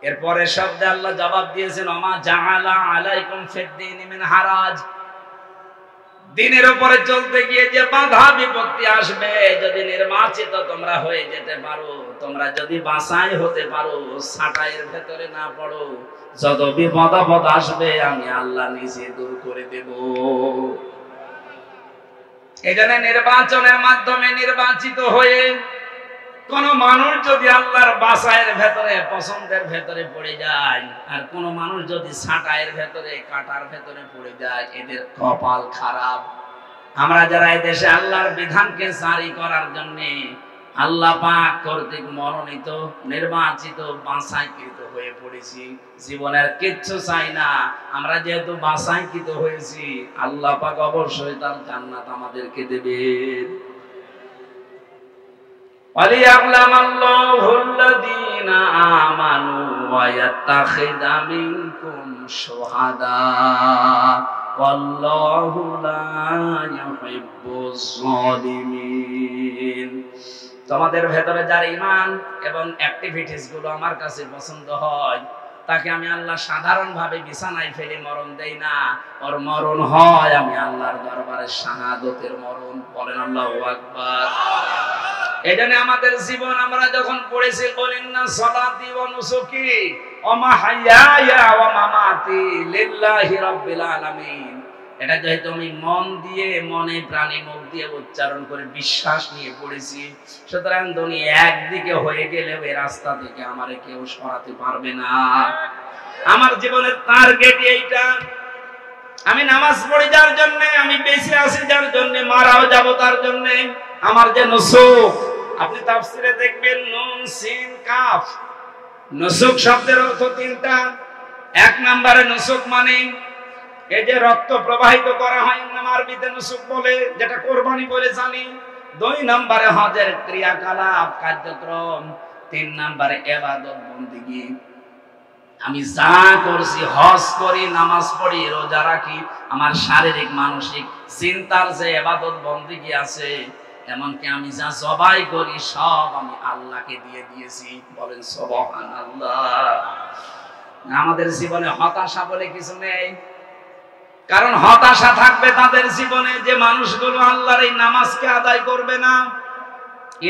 এরপরে শব্দে আল্লাহ জবাব দিয়েছেন ওমা জাআলা আলাইকুম ফিদ্দীনি মিন হারাজ। দিনের উপরে চলতে গিয়ে যে বাধা বিপত্তি আসবে, যদি নির্বাচিত তোমরা হয়ে যেতে পারো, তোমরা যদি বাছাই হতে পারো, ছাঁটাইয়ের ভেতরে না পড়ো, যত বিপদ আপদ আসবে আমি আল্লাহ নিজে দূর করে দেব। এখানে নির্বাচনের মাধ্যমে নির্বাচিত হয়ে কোন মানুষ যদি আল্লাহর বাছাইয়ের ভেতরে পছন্দের ভেতরে পড়ে যায়, আর কোন মানুষ যদি ছাঁটাইয়ের ভেতরে কাটার ভেতরে পড়ে যায়, এদের কপাল খারাপ। আমরা যারা এই দেশে আল্লাহর বিধানকে জারি করার জন্য আল্লাহ পাক কর্তৃক মনোনীত, নির্বাচিত, বাছাইকৃত হয়ে পড়েছি, জীবনের কিচ্ছু চাই না। আমরা যেহেতু বাছাইকৃত হয়েছি, আল্লাহ পাক অবশ্যই তার জান্নাত আমাদেরকে দেবেন। وَلِيَعْلَمَ اللَّهُ الَّذِينَ آمَنُوا وَيَتَّخِذَ مِنكُمْ شُهَدَاءَ وَاللَّهُ لَا يُحِبُّ الظَّالِمِينَ। তোমাদের ভেতরে যার ঈমান এবং অ্যাক্টিভিটিস গুলো আমার কাছে পছন্দ হয়, তাকে আমি আল্লাহ সাধারণভাবে বিছানায় ফেলে মরণ দেই না, ওর মরণ হয় আমি আল্লাহর দরবারে শাহাদাতের মরণ। বলেন আল্লাহু আকবার। এজন্য আমাদের জীবন আমরা যখন পড়েছি বলেন না সালাতি ওয়া নুসুকি ওয়া মাহইয়ায়া ওয়া মামাতি লিল্লাহি রাব্বিল আলামিন, এটা যেহেতু আমি মন দিয়ে, মনে প্রাণে মুখ দিয়ে উচ্চারণ করে বিশ্বাস নিয়ে পড়েছি, সুতরাং দুনিয়া একদিকে হয়ে গেলেও এই রাস্তা থেকে আমারে কেউ সরাতে পারবে না। আমার জীবনের টার্গেট এইটা। আমি নামাজ পড়ি যার জন্য, আমি বেঁচে আছি যার জন্য, মারাও যাব তার জন্য। আমার যে নুসুক, আপনি তাফসিরে দেখবেন নুন সিন কাফ, নুসুক শব্দের অর্থ তিনটা। এক নম্বরে নুসুক মানে এই যে রক্ত প্রবাহিত করা হয়, আরবিতে নুসুক বলে, যেটা কোরবানি বলে জানি। 2 নম্বরে হজের ক্রিয়াকলাপ কার্যক্রম। 3 নম্বরে ইবাদত বন্দেগী। আমি যা করছি, হজ করি, নামাজ পড়ি, রোজা রাখি, আমার শারীরিক মানসিক চিন্তার যে ইবাদত বন্দেগী আছে, এমনকি আমি যা জবাই করি সব আমি আল্লাহকে দিয়ে দিয়েছি। বলেন সুবহানাল্লাহ। আমাদের জীবনে হতাশা বলে কিছু নেই, কারণ হতাশা থাকবে তাদের জীবনে যে মানুষগুলো আল্লাহর এই নামাজকে আদায় করবে না।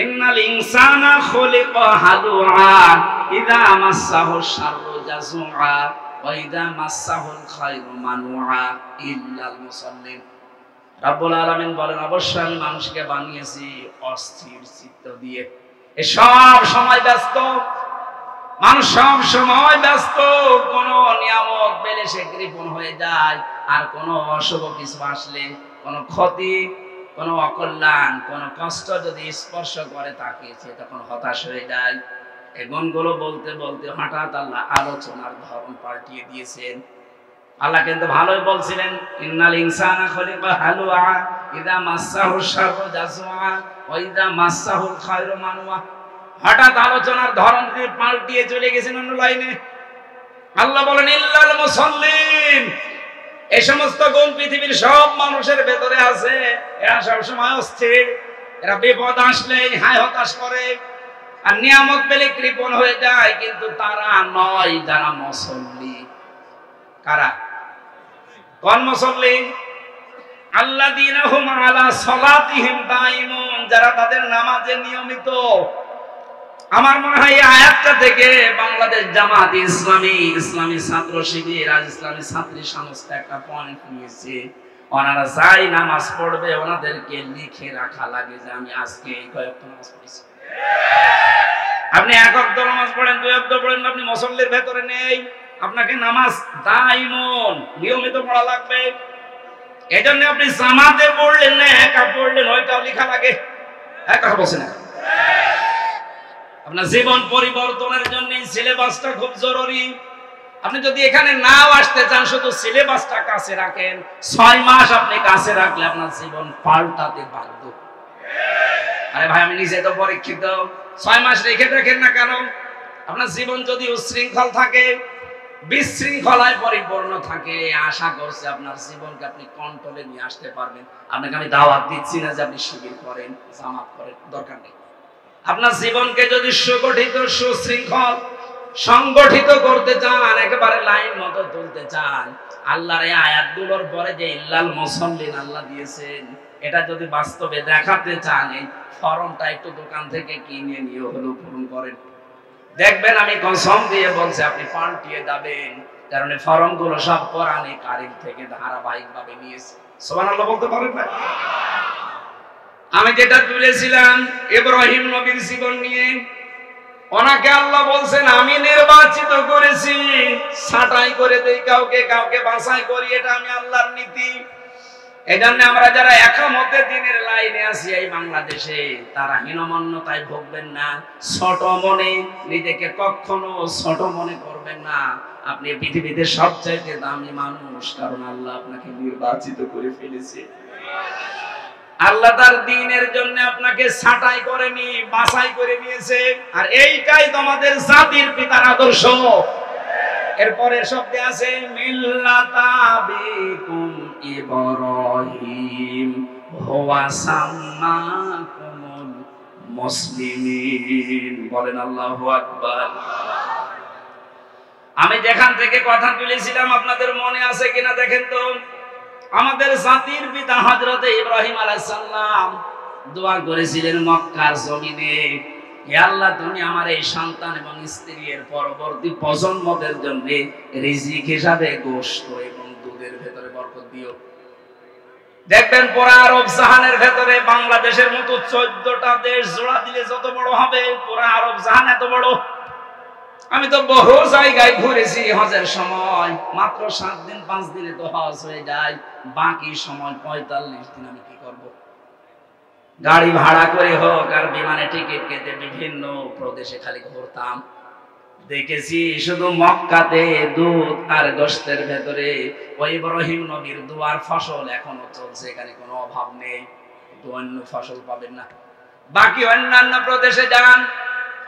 ইন্নাল ইনসানা খুলিকা হালুআ ইযা মাসসাহু শাররু জাযুআ ওয়া ইযা মাসসাহুল খায়রু মানুআ ইল্লাল মুসাল্লিন। রাব্বুল আলামিন বলেন, অবশ্যই আমি মানুষকে বানিয়েছি অস্থির চিত্ত দিয়ে। এ সব সময় ব্যস্ত মানুষ, সব সময় ব্যস্ত। কোন নিয়ামত পেলে সে কৃপণ হয়ে যায়, আর কোন অশুভ কিছু আসলে, কোন ক্ষতি, কোন অকল্যাণ, কোন কষ্ট যদি স্পর্শ করে তাকে, সে তখন হতাশ হয়ে যায়। এই গুণগুলো বলতে বলতে হঠাৎ আল্লাহ আলোচনার ধরন পাল্টিয়ে দিয়েছেন। আল্লাহ কিন্তু ভালোই বলছিলেন, ইন্নাল ইনসানা খুলিকা হালুআ ইযা মাসসাহু শাররু জাযুআ ওয়া ইযা মাসসাহুল খায়রু মানুআ। হঠাৎ আলোচনার ধরন পাল্টিয়ে চলে গেছেন অন্য লাইনে। আল্লাহ বলেন, ইল্লাল মুসাল্লিন। এই সমস্ত গুণ পৃথিবীর সব মানুষের ভেতরে আছে। এরা সবসময় অস্থির, এরা বিপদ আসলে হায় হতাশ করে, আর নিয়ামত পেলে কৃপণ হয়ে যায়। কিন্তু তারা নয় যারা মুসল্লি। কারা? কোন মুসল্লি? আল্লাযীনা হুম আলা সালাতিহিম দাঈমুন, যারা তাদের নামাজে নিয়মিত। আমার মনে হয় এই আয়াতটা থেকে বাংলাদেশ জামাত ইসলামী, ইসলামী ছাত্র শিবির আর ইসলামী ছাত্রী সংস্থা একটা পয়েন্ট নিয়েছে। ওনারা যাই নামাজ পড়বে ওনাদেরকে লিখে রাখা লাগে যে আমি আজকে এই কয়েকটা নামাজ পড়েছি। আপনি এক ওয়াক্ত নামাজ পড়েন, দুই ওয়াক্ত পড়েন, আপনি মুসল্লির ভেতরে নেই। আপনাকে নামাজ দাইমন নিয়মিত পড়া লাগবে। এজন্য আপনি জামাতে পড়লেন না একা পড়লেন, ওইটাও লেখা লাগে। এক কথা বলছেন না? আপনার জীবন পরিবর্তনের জন্য সিলেবাসটা খুব জরুরি। আপনি যদি এখানে নাও আসতে চান, শুধু সিলেবাসটা কাছে রাখেন। 6 মাস আপনি কাছে রাখলে আপনার জীবন পাল্টাতে বাধ্য। আরে ভাই, আমি নিজে তো পরীক্ষিত। 6 মাস রেখে দেখেন না কেন? আপনার জীবন যদি উচ্ছৃঙ্খল থাকে, বিশৃঙ্খলায় পরিপূর্ণ থাকে, আশা করছে আপনার জীবনকে আপনি কন্ট্রোলে নিয়ে আসতে পারবেন। আপনাকে আমি দাওয়াত দিচ্ছি না যে আপনি শিবির করেন, জামাত করেন, দরকার নেই। আপনার জীবনকে যদি সুগঠিত, সুশৃঙ্খল, সংগঠিত করতে চান, একেবারে লাইন মতো তুলতে চান, আল্লাহর এই আয়াতগুলোর পরে যে ইল্লাল মুসাল্লিন আল্লাহ দিয়েছেন, এটা যদি বাস্তবে দেখাতে চান, এই ফর্মটা একটু দোকান থেকে কিনে নিয়ে হলো পূরণ করেন। দেখবেন, আমি কসম দিয়ে বলছি, আপনি পাল্টিয়ে যাবেন। কারণ এই ফর্মগুলো সব কোরআনে কারীম থেকে ধারাবাহিকভাবে নিয়েছে। সুবহানাল্লাহ বলতে পারেন না? আমি যেটা তুলেছিলাম ইব্রাহিম নবীর জীবন নিয়ে, ওনাকে আল্লাহ বলছেন আমি নির্বাচিত করেছি, ছাঁটাই করে দেই কাউকে, কাউকে বাছাই করি, এটা আমি আল্লাহর নীতি। এজন্য আমরা যারা একামতে দ্বীনের লাইনে আছি এই বাংলাদেশে, তারা হীনমন্যতায় ভুগবেন না, ছোট মনে নিজেকে কখনো ছোট মনে করবেন না। আপনি পৃথিবীতে সবচাইতে দামি মানুষ, কারণ আল্লাহ আপনাকে নির্বাচিত করে ফেলেছে। আল্লাহ তার দ্বীনের জন্য আপনাকে ছাঁটাই করেনি, বাছাই করে নিয়েছে। আর এইটাই তোমাদের জাতির পিতার আদর্শ। এরপরে শব্দে আছে মিল্লাতা বিকুম ইব্রাহিম হুয়া সাম্মাকুমুল মুসলিমিন। বলেন আল্লাহু আকবার। আমি যেখান থেকে কথা তুলেছিলাম আপনাদের মনে আছে কিনা দেখেন তো। আমাদের জাতির পিতা হযরত ইব্রাহিম আলাইহিস সালাম দোয়া করেছিলেন মক্কার জমিনে, হে আল্লাহ, তুমি আমার এই সন্তান এবং স্ত্রীর পরবর্তী প্রজন্মদের জন্য রিজিক হিসাবে গোশত এবং দুধের ভেতরে বরকত দিও। দেখবেন পুরা আরব জাহানের ভেতরে বাংলাদেশের মতো 14টা দেশ জোড়া দিলে যত বড় হবে, পুরা আরব জাহান এত বড়। আমি তো বহু জায়গায় ঘুরেছি হজের সময়, মাত্র 7 দিন 5 দিনে তো হজ হয়ে যায়। বাকি সময় 45 দিন আমি কি করব? গাড়ি ভাড়া করে হোক আর বিমানে টিকিট কেটে বিভিন্ন প্রদেশে খালি ঘুরতাম। দেখেছি শুধু মক্কাতে দুধ আর গোশতের ভেতরে ওই ইব্রাহিম নবীর দুয়ার ফসল এখনো চলছে, এখানে কোনো অভাব নেই। কিন্তু অন্য ফসল পাবেন না। বাকি অন্যান্য প্রদেশে যান,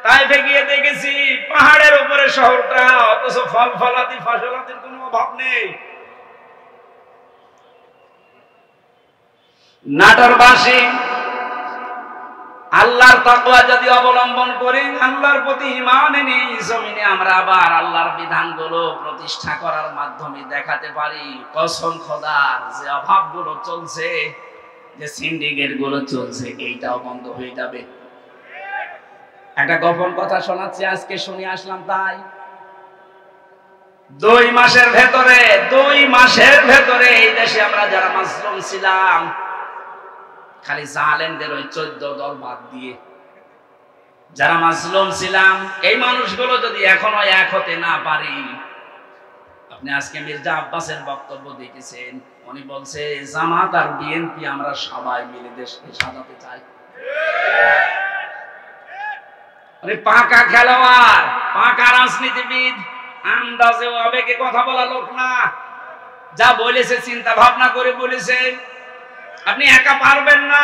তাইফে গিয়ে দেখেছি পাহাড়ের উপরে শহরটা, অথচ ফল ফলাদি ফসলাদির কোনো অভাব নেই। নাটোরবাসী আল্লাহর তাকওয়া যদি অবলম্বন করি, আল্লাহর প্রতি ঈমান এনে জমিনে আমরা আবার আল্লাহর বিধানগুলো প্রতিষ্ঠা করার মাধ্যমে দেখাতে পারি, কসম খোদার যে অভাবগুলো চলছে, যে সিন্ডিকেট গুলো চলছে, এইটাও বন্ধ হয়ে যাবে। একটা গোপন কথা শোনাচ্ছি, আজকে শুনে আসলাম। তাই 2 মাসের ভেতরে এই দেশে আমরা যারা মাসলুম ছিলাম, খালি জালেমদের ওই 14 দল বাদ দিয়ে যারা মাসলুম ছিলাম, এই মানুষগুলো যদি এখনো এক হতে না পারি। আপনি আজকে মির্জা আব্বাসের বক্তব্য দেখেছেন, উনি বলছে জামাত আর বিএনপি আমরা সবাই মিলে দেশকে সাজাতে চাই। উনি পাকা খেলোয়াড়, পাকা রাজনীতিবিদ, আন্দাজে আবেগে কথা বলা লোক না। যা বলেছে চিন্তা ভাবনা করে বলেছে, আপনি একা পারবেন না।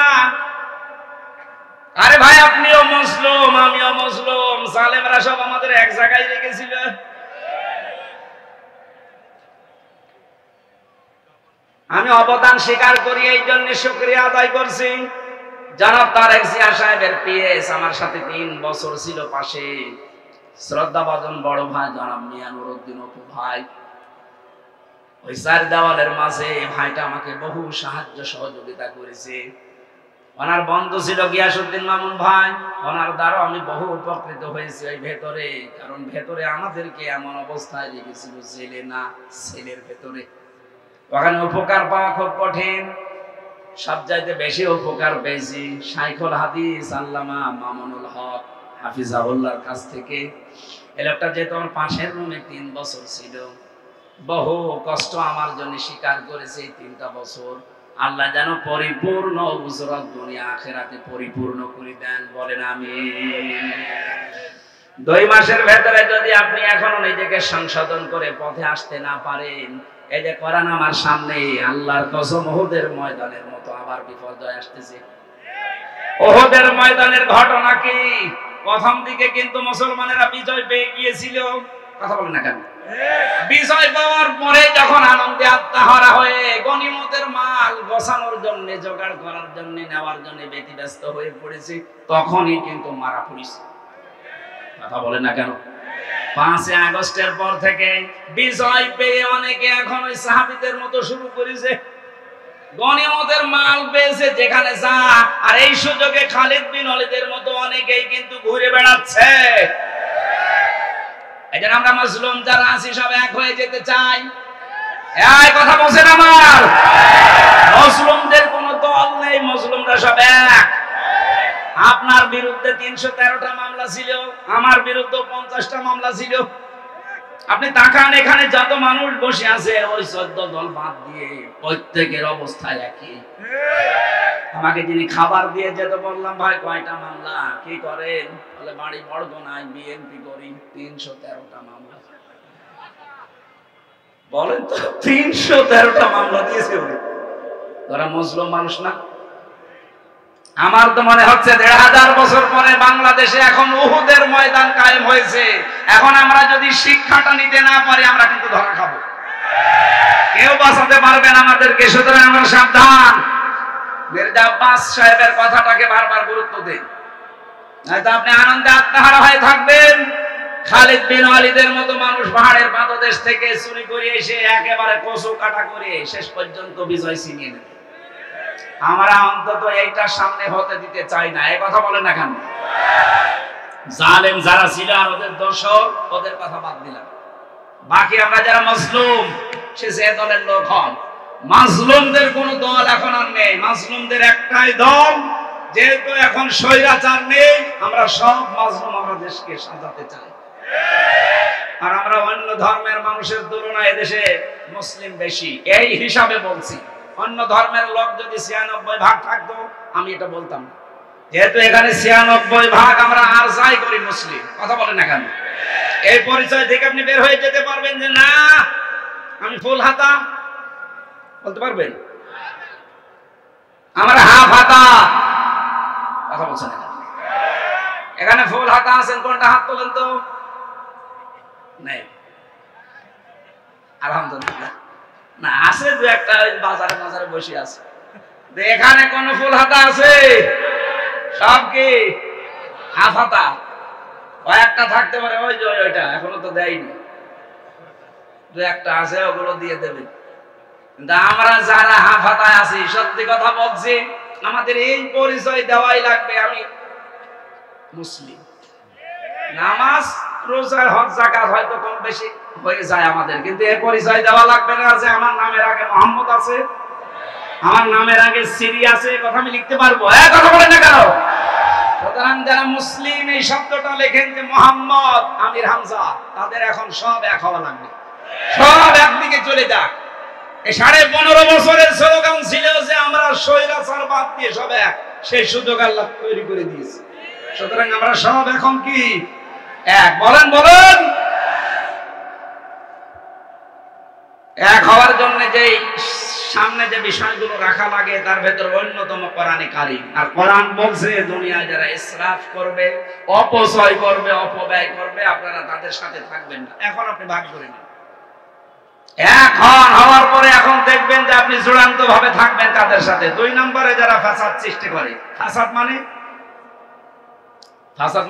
আরে ভাই, আপনিও মুসলিম, আমিও মুসলিম, জালেমরা সব আমাদের এক জায়গায় রেখেছিল। আমি অবদান স্বীকার করি, এই জন্য শুকরিয়া আদায় করছি। জনাব তারেক জিয়া সাহেবের পিএস আমার সাথে 3 বছর ছিল পাশে, শ্রদ্ধাভাজন বড় ভাই জনাব মিয়া নুরউদ্দিন অপু ভাই। ওই 4 দেওয়ালের মাঝে ভাইটা আমাকে বহু সাহায্য সহযোগিতা করেছে। ওনার বন্ধু ছিল গিয়াসউদ্দিন মামুন ভাই, ওনার দ্বারা আমি বহু উপকৃত হয়েছি ওই ভেতরে। কারণ ভেতরে আমাদেরকে এমন অবস্থায় রেখেছিল, জেলে না, সেলের ভেতরে। ওখানে উপকার পাওয়া খুব কঠিন। সবচাইতে বেশি উপকার পেয়েছি শাইখুল হাদিস আল্লামা মামুনুল হক হাফিজাহুল্লাহর কাছ থেকে। এই লোকটা যেহেতু আমার পাশের রুমে 3 বছর ছিল, বহু কষ্ট আমার জন্য স্বীকার করেছে। এই 3টা বছর আল্লাহ যেন পরিপূর্ণ উজরত দুনিয়া আখিরাতে পরিপূর্ণ করে দেন, বলেন আমিন। 2 মাসের ভেতরে যদি আপনি এখনো নিজেকে সংশোধন করে পথে আসতে না পারেন, এই যে কোরআন আমার সামনে, আল্লাহর কসম উহুদের ময়দানের মতো আবার বিপর্যয় আসতেছে। উহুদের ময়দানের ঘটনা কি? প্রথম দিকে কিন্তু মুসলমানেরা বিজয় পেয়ে গিয়েছিল, কথা বলেন না কেন? বিজয় পাওয়ার পরে যখন আনন্দে আত্মহারা হয়ে গনিমতের মাল গোছানোর জন্য, জোগাড় করার জন্য, নেওয়ার জন্য ব্যতিব্যস্ত হয়ে পড়েছে, তখনই কিন্তু মারা পড়েছে, কথা বলেন না কেন? 5 আগস্টের পর থেকে বিজয় পেয়ে অনেকে এখন ওই সাহাবীদের মতো শুরু করেছে, গনিমতের মাল পেয়েছে যেখানে যা। আর এই সুযোগে খালিদ বিন ওয়ালিদের মতো অনেকেই কিন্তু ঘুরে বেড়াচ্ছে। এই জন্য আমরা মুসলিম যারা আছি সব এক হয়ে যেতে চাই। এই কথা বলছেন আমার? মুসলিমদের কোনো দল নেই, মুসলিমরা সব এক। আপনার বিরুদ্ধে 313টা মামলা ছিল, আমার বিরুদ্ধে 50টা মামলা ছিল। আপনি তাকান, এখানে যত মানুষ বসে আছে ওই 14 দল বাদ দিয়ে প্রত্যেকের অবস্থা একই। আমাকে যিনি খাবার দিয়ে যেতে বললাম, ভাই কয়টা মামলা, কি করেন? বলে বাড়ি বড়গোনায় বিএনপি করি, 313টা মামলা। বলেন তো, 313টা মামলা দিয়েছে ওরে। তোরা মুসলিম মানুষ না? আমার তো মনে হচ্ছে 1500 বছর পরে বাংলাদেশে এখন উহুদের ময়দান কায়েম হয়েছে। এখন আমরা যদি শিক্ষাটা নিতে না পারি, আমরা কিন্তু ধরা খাবো, কেউ বাঁচাতে পারবেন আমাদেরকে। সুতরাং আমরা সাবধান। মির্জা আব্বাস সাহেবের কথাটাকে বারবার গুরুত্ব দেন, নয়তো আপনি আনন্দে আত্মহারা হয়ে থাকবেন। খালিদ বিন ওয়ালিদের মতো মানুষ পাহাড়ের পাদদেশ থেকে চুরি করে এসে একেবারে কচু কাটা করে শেষ পর্যন্ত বিজয় ছিনিয়ে নেবে। আমরা অন্তত এইটার সামনে হতে দিতে চাই না। এই কথা বলেন না কেন? জালেম যারা ছিল আর ওদের দোসর, ওদের কথা বাদ দিলাম। বাকি আমরা যারা মুসলিম, সে যে দলের লোক হন, মাজলুমদের কোন দল এখন আর নেই। মাজলুমদের একটাই দল, যেহেতু এখন স্বৈরাচার নেই, আমরা সব মাজলুম আমরা দেশকে সাজাতে চাই। আর আমরা অন্য ধর্মের মানুষের তুলনায় এদেশে মুসলিম বেশি, এই হিসাবে বলছি। অন্য ধর্মের লোক যদি 96 ভাগ থাকতো, আমি এটা বলতাম। যেহেতু এখানে 96 ভাগ, আমরা আর যাই করি মুসলিম, কথা বলেন না কেন? এই পরিচয় থেকে আপনি বের হয়ে যেতে পারবেন যে না আমি ফুল হাতা, বলতে পারবেন? আমার হাফ হাতা, কথা বলছেন না? এখানে ফুল হাতা আছেন, কোনটা হাত তোলেন তো? নেই, আলহামদুলিল্লাহ। না, আছে দু একটা, বাজারে বাজারে বসে আছে। এখানে কোন ফুল হাতা আছে? সব কি হাফাতা। কয়েকটা থাকতে পারে, ওই যে ওইটা এখনো তো দেয়নি, দু একটা আছে, ওগুলো দিয়ে দেবে। কিন্তু আমরা যারা হাফাতায় আছি, সত্যি কথা বলছি, আমাদের এই পরিচয় দেওয়াই লাগবে, আমি মুসলিম। নামাজ রোজা হজ যাকাত হয়তো কম বেশি হয়ে যায় আমাদের, কিন্তু এই পরিচয় দেওয়া লাগবে না যে আমার নামের আগে মোহাম্মদ আছে, আমার নামের আগে সিরি আছে, কথা আমি লিখতে পারবো? কথা বলেন না কেন? সুতরাং যারা মুসলিম এই শব্দটা লেখেন যে মোহাম্মদ, আমির, হামজা, তাদের এখন সব এক হওয়া লাগবে, সব একদিকে চলে যাক। এই 15.5 বছরের স্লোগান ছিল যে আমরা স্বৈরাচার বাদ দিয়ে সব এক, সেই সুযোগ আল্লাহ তৈরি করে দিয়েছে। সুতরাং আমরা সব এখন কি এক? বলেন বলেন। এক হওয়ার জন্য যে সামনে যে বিষয়গুলো রাখা লাগে তার ভেতর অন্যতম কোরআনে কারীম। আর কোরআন বলছে দুনিয়ায় যারা ইসরাফ করবে, অপচয় করবে, অপব্যয় করবে, আপনারা তাদের সাথে থাকবেন না। এখন আপনি ভাগ করে নিন। এখন হওয়ার পরে এখন দেখবেন যে আপনি চূড়ান্ত ভাবে থাকবেন কাদের সাথে? 2 নম্বরে যারা ফাসাদ সৃষ্টি করে। ফাসাদ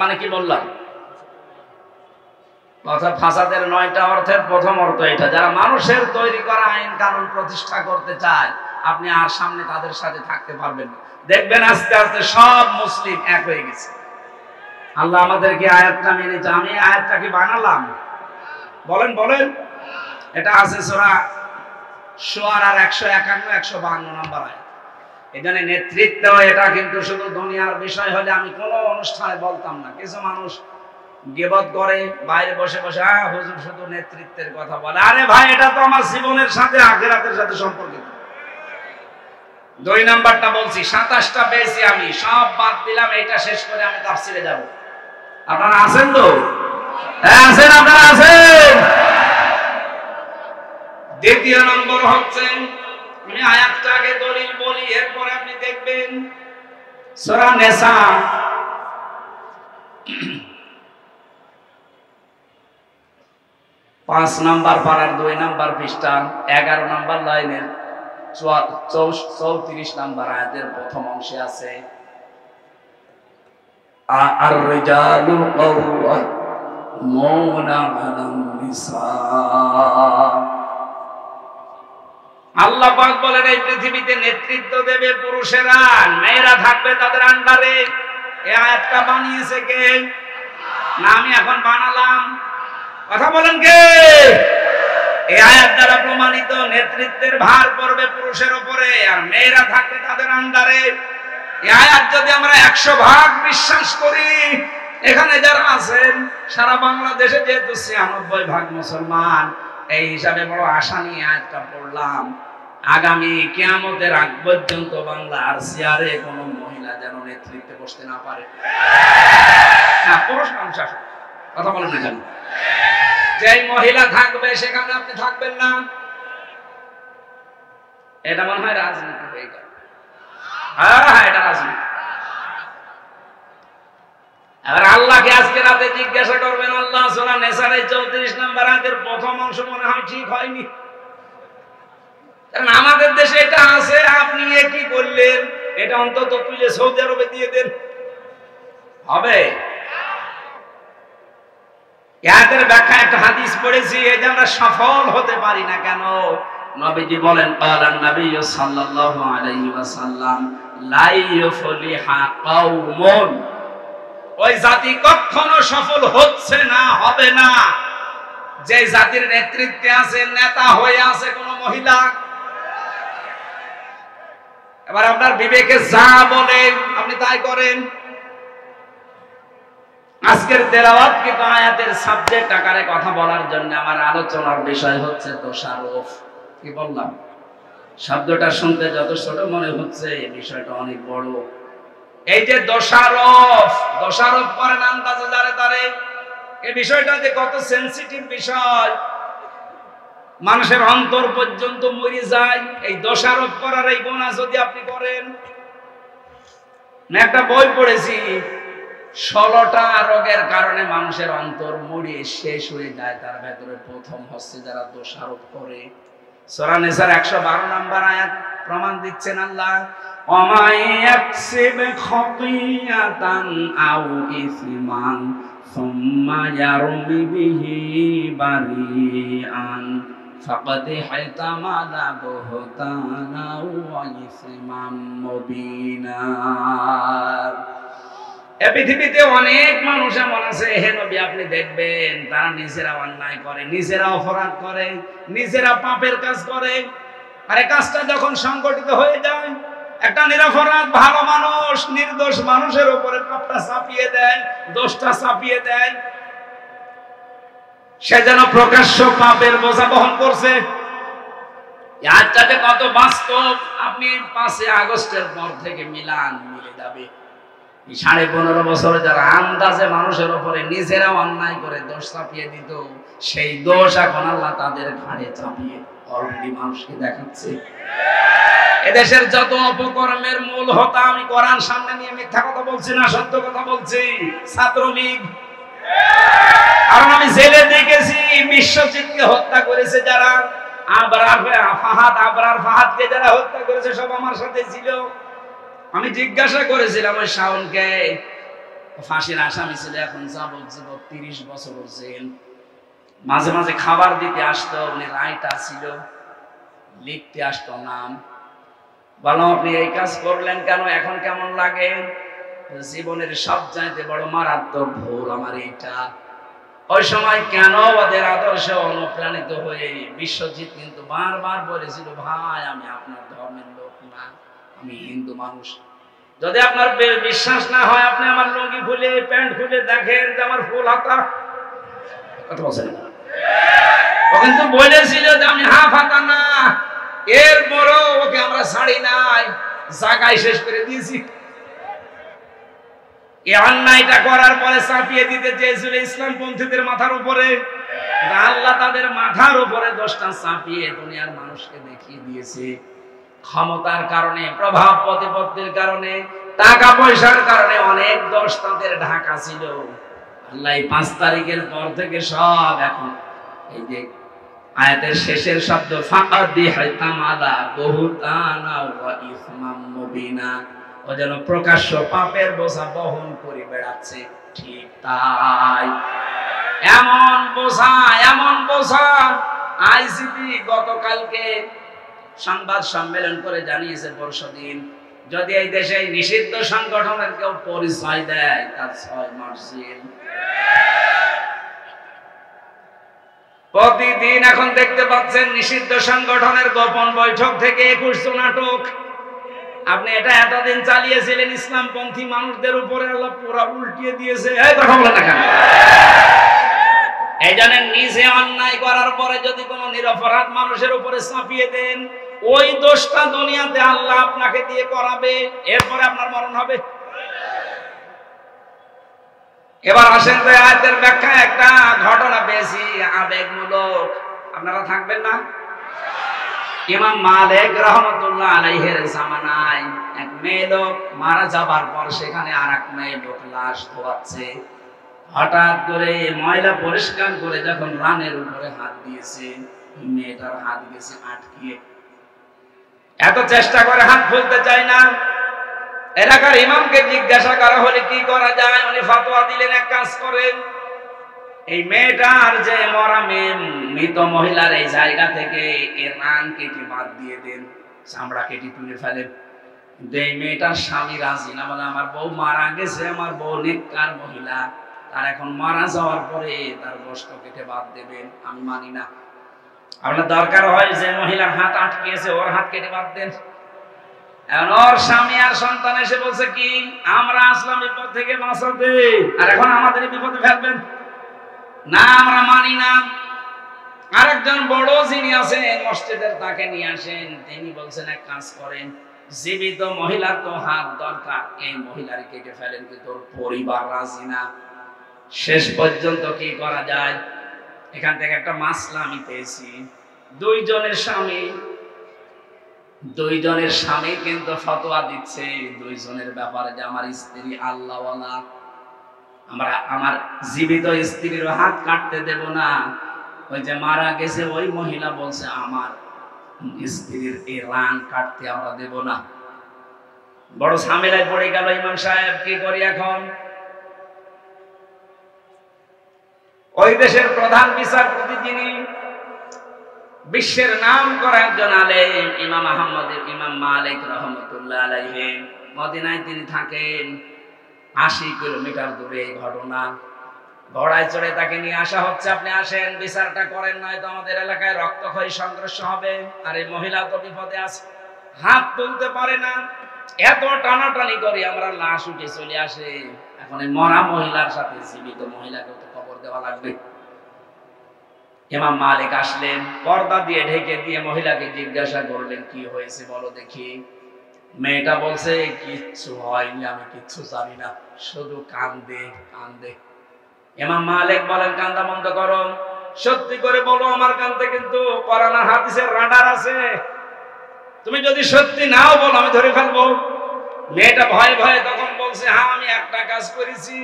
মানে কি বললাম? অর্থাৎ ফাসাদের 9টা অর্থের প্রথম অর্থ এটা, যারা মানুষের তৈরি করা আইন কানুন প্রতিষ্ঠা করতে চায়, আপনি আর সামনে তাদের সাথে থাকতে পারবেন না। দেখবেন আস্তে আস্তে সব মুসলিম এক হয়ে গেছে। আল্লাহ আমাদেরকে আয়াতটা মেনেছে। আমি আয়াতটা কি বানালাম? বলেন বলেন। এটা আছে সূরা শুআরার 151 152 নম্বর আয়াত। এখানে নেতৃত্ব, এটা কিন্তু শুধু দুনিয়ার বিষয় হলে আমি কোনো অনুষ্ঠানে বলতাম না। কিছু মানুষ গীবত করে, বাইরে বসে বসে হুজুর শুধু নেতৃত্বের কথা বলে। আরে ভাই, এটা তো আমার জীবনের সাথে, আখিরাতের সাথে সম্পর্কিত। 2 নাম্বারটা বলছি, 27টা পেয়েছি আমি, সব বাদ দিলাম, এটা শেষ করে আমি তাফসিরে যাব। আপনারা আছেন তো? হ্যাঁ আছেন, আপনারা আছেন। 2 নম্বর হচ্ছে, আমি আয়াতটা আগে দলিল বলি, এরপর আপনি দেখবেন সূরা নিসা 5 নাম্বার পারার 2 নাম্বার পৃষ্ঠা 11 নাম্বার লাইনের 34 নাম্বার আয়াতের প্রথম অংশে আছে, আর রিজালু কাওয়ামুনা আলান নিসা। আল্লাহ পাক বলেন এই পৃথিবীতে নেতৃত্ব দেবে পুরুষেরা, মেয়েরা থাকবে তাদের আন্ডারে। এই আয়াতটা বানিয়েছে কে? না আমি এখন বানালাম? কথা বলেন কে? এই আয়াত দ্বারা প্রমাণিত নেতৃত্বের ভার পড়বে পুরুষের উপরে, আর মেয়েরা থাকবে তাদের আন্ডারে। এই আয়াত যদি আমরা 100% বিশ্বাস করি, এখানে যারা আছেন সারা বাংলাদেশে যেহেতু 96% মুসলমান, এই হিসাবে বড় আশা নিয়ে আয়াতটা পড়লাম। আগামী কিয়ামতের আগ পর্যন্ত বাংলার চেয়ারে কোনো মহিলা যেন নেতৃত্বে বসতে না পারে। না, পুরুষ মানুষ আসুক, কথা বলেন না কেন? যে মহিলা থাকবে সেখানে আপনি থাকবেন না, এটা মনে হয় রাজনীতি হয়ে গেল। হ্যাঁ, এটা রাজনীতি। এবার আল্লাহকে আজকে রাতে জিজ্ঞাসা করবেন, আল্লাহ সূরা নিসার 34 নম্বর আয়াতের প্রথম অংশ মনে হয় ঠিক হয়নি, কারণ আমাদের দেশে এটা আছে, আপনি কি করলেন? এটা অন্তত তুলে সৌদি আরবে দিয়ে দেন, হবে? আয়াতের ব্যাখ্যা একটা হাদিস পড়েছি, এই যে আমরা সফল হতে পারি না কেন? নবীজি বলেন, ক্বালান নবী সাল্লাল্লাহু আলাইহি ওয়াসাল্লাম, লা ইউফলিহা কওমুন, ওই জাতি কখনো সফল হচ্ছে না, হবে না, যে জাতির নেতৃত্বে আছে, নেতা হয়ে আছে কোন মহিলা। এবার আপনার বিবেকে যা বলে আপনি তাই করেন। আজকের তেলাওয়াত কিন্তু আয়াতের সাবজেক্ট আকারে কথা বলার জন্য আমার আলোচনার বিষয় হচ্ছে দোষারোপ। কি বললাম? শব্দটা শুনতে যত ছোট মনে হচ্ছে, এই বিষয়টা অনেক বড়। এই যে দোষারোপ করেন আন্দাজে যারে তারে, এই বিষয়টা যে কত সেনসিটিভ বিষয়, মানুষের অন্তর পর্যন্ত মরে যায় এই দোষারোপ করার এই গুনাহ যদি আপনি করেন। একটা বই পড়েছি, 16টা রোগের কারণে মানুষের অন্তর মরে শেষ হয়ে যায়, তার ভেতরে প্রথম হচ্ছে যারা দোষারোপ করে। সূরা নিসার 112 নম্বর আয়াত প্রমাণ দিচ্ছেন আল্লাহ, ومن يكسب خطيئة أو إثما ثم يرم به بريئا فقد احتمل بهتانا وإثما مبينا। এই পৃথিবীতে অনেক মানুষ এমন আছে, হে নবী আপনি দেখবেন তারা নিজেরা অন্যায় করে, নিজেরা অপরাধ করে, নিজেরা পাপের কাজ করে। আর এই কাজটা যখন সংগঠিত হয়ে যায়, একটা নিরপরাধ ভালো মানুষ নির্দোষ মানুষের উপরে পাপটা চাপিয়ে দেয়, দোষটা চাপিয়ে দেয়, সে যেন প্রকাশ্য পাপের বোঝা বহন করছে। আজকে কত বাস্তব, আপনি 5 আগস্টের পর থেকে মিলে যাবে। 15.5 বছরে যারা আন্দাজে মানুষের উপরে নিজেরা অন্যায় করে দোষ চাপিয়ে দিত, সেই দোষ এখন আল্লাহ তাদের ঘাড়ে চাপিয়ে অলরেডি মানুষকে দেখাচ্ছে। এদেশের যত অপকর্মের মূল হোতা, আমি কোরআন সামনে নিয়ে মিথ্যা কথা বলছি না, সত্য কথা বলছি, ছাত্রলীগ। কারণ আমি জেলে দেখেছি বিশ্বজিৎকে হত্যা করেছে যারা, আবরার ফাহাদকে যারা হত্যা করেছে সব আমার সাথে ছিল। আমি জিজ্ঞাসা করেছিলাম ওই শাওনকে, ফাঁসির আসামি ছিল, এখন যাবজ্জীবন 30 বছর জেল। মাঝে মাঝে খাবার দিতে আসতো, উনি রাইটার ছিল, লিখতে আসতো নাম। বললাম আপনি এই কাজ করলেন কেন, এখন কেমন লাগে? জীবনের সবচাইতে বড় মারাত্মক ভুল আমার এইটা। ওই সময় কেন ওদের আদর্শে অনুপ্রাণিত হয়ে বিশ্বজিৎ কিন্তু বারবার বলেছিল, ভাই আমি আপনার ধর্মের লোক না, আমি হিন্দু মানুষ। যদি আপনার বিশ্বাস না হয়, আপনি আমার লুঙ্গি খুলে প্যান্ট খুলে দেখেন যে আমার ফুল হাতা। কথা বলছেন না? ও কিন্তু বলেছিল যে আমি হাফ হাতা না, এরপরও ওকে আমরা ছাড়ি নাই, জায়গায় শেষ করে দিয়েছি। এই অন্যায়টা করার পরে চাপিয়ে দিতে চেয়েছিল ইসলামপন্থীদের মাথার উপরে, আল্লাহ তাদের মাথার উপরে দোষটা চাপিয়ে দুনিয়ার মানুষকে দেখিয়ে দিয়েছে। ক্ষমতার কারণে, প্রভাব প্রতিপত্তির কারণে, টাকা পয়সার কারণে অনেক দোষ তাদের ঢাকা ছিল। আল্লাহ 5 তারিখের পর থেকে সব এখন এই যে আয়াতের শেষের শব্দ ফাকাদিহাতামালা বহুতানা ওয়া ইসমাম মুবিনা, ও যেন প্রকাশ্য পাপের বোঝা বহন করে বেড়াচ্ছে। ঠিক তাই, এমন বোঝা আইসিটি গতকালকে সংবাদ সম্মেলন করে জানিয়েছে পরশুদিন, যদি এই দেশে নিষিদ্ধ সংগঠনের কেউ পরিচয় দেয় তার 6 মাস জেল। প্রতিদিন এখন দেখতে পাচ্ছেন নিষিদ্ধ সংগঠনের গোপন বৈঠক থেকে 21 জন আটক। আপনি এটা এতদিন চালিয়েছিলেন ইসলামপন্থী মানুষদের উপরে, আল্লাহ পুরো উল্টিয়ে দিয়েছে। এই কথা বলেন না কেন? এই জন্য নিজে অন্যায় করার পরে যদি কোনো নিরপরাধ মানুষের উপরে চাপিয়ে দেন, ওই দোষটা দুনিয়াতে আল্লাহ আপনাকে দিয়ে করাবে, এরপরে আপনার মরণ হবে। এবার আসেন তো আয়াতের ব্যাখ্যা, একটা ঘটনা পেয়েছি আবেগমূলক, আপনারা থাকবেন না? ইমাম মালিক রাহমাতুল্লাহ আলাইহির জামানায় এক মেয়ে লোক মারা যাবার পর সেখানে আরেক মেয়ে লোক লাশ ধোয়াচ্ছে। হঠাৎ করে ময়লা পরিষ্কার করে যখন রানের উপরে হাত দিয়েছে, মেয়েটার হাত গেছে আটকিয়ে। এত চেষ্টা করে হাত খুলতে চায় না। এলাকার ইমামকে জিজ্ঞাসা করা হলে কি করা যায়, উনি ফতোয়া দিলেন এক কাজ করেন, এই মেয়েটার যে মরা মেয়ে মৃত মহিলার এই জায়গা থেকে এর রান কেটে বাদ দিয়ে দেন, চামড়া কেটে তুলে ফেলেন। কিন্তু এই মেয়েটার স্বামী রাজি না, বলে আমার বউ মারা গেছে, আমার বউ নেককার মহিলা, তার এখন মারা যাওয়ার পরে তার গোশত কেটে বাদ দেবেন, আমি মানি না। আপনার দরকার হয় যে মহিলার হাত আটকেছে ওর হাত কেটে বাদ দেন। এখন ওর স্বামী আর সন্তান এসে বলছে কি, আমরা আসলাম বিপদ থেকে বাঁচাতে, আর এখন আমাদের বিপদে ফেলবেন না, আমরা মানি না। আরেকজন বড় যিনি আছেন মসজিদের, তাকে নিয়ে আসেন, তিনি বলছেন এক কাজ করেন, জীবিত মহিলার তো হাত দরকার, এই মহিলার কেটে ফেলেন, কিন্তু ওর পরিবার রাজি না। শেষ পর্যন্ত কি করা যায়, এখান থেকে একটা মাসলা আমি পেয়েছি। দুইজনের স্বামী কিন্তু ফতোয়া দিচ্ছে দুইজনের ব্যাপারে যে আমার স্ত্রী আল্লাহওয়ালা, আমরা আমার জীবিত স্ত্রীর হাত কাটতে দেব না। ওই যে মারা গেছে ওই মহিলা বলছে আমার স্ত্রীর এই রান কাটতে আমরা দেব না। বড় ঝামেলায় পড়ে গেল ইমাম সাহেব, কি করি এখন? ওই দেশের প্রধান বিচারপতি যিনি বিশ্বের নাম করা একজন আলেম, ইমাম মালিক রহমতুল্লাহ আলাইহি, মদিনায় তিনি থাকেন। 80 কিলোমিটার দূরে এই ঘটনা। ঘোড়ায় চড়ে তাকে নিয়ে আসা হচ্ছে, আপনি আসেন বিচারটা করেন, নয়তো আমাদের এলাকায় রক্তক্ষয়ী সংঘর্ষ হবে। আর এই মহিলা তো বিপদে আছে, হাত তুলতে পারে না, এত টানাটানি করি আমরা, লাশ উঠে চলে আসে। এখন এই মরা মহিলার সাথে জীবিত মহিলাকে তো কবর দেওয়া লাগবে। ইমাম মালিক আসলেন, পর্দা দিয়ে ঢেকে দিয়ে মহিলাকে জিজ্ঞাসা করলেন, কি হয়েছে বলো দেখি। মেয়েটা বলছে, কিচ্ছু হয়নি, আমি কিচ্ছু জানি না, শুধু কান্দে কান্দে। ইমাম মালিক বলেন, কান্দা বন্ধ করো, সত্যি করে বলো, আমার কান্দে কিন্তু কোরআন আর হাদিসের রাডার আছে, তুমি যদি সত্যি নাও বলো আমি ধরে ফেলবো। মেয়েটা ভয়ে ভয়ে তখন বলছে, হ্যাঁ আমি একটা কাজ করেছি।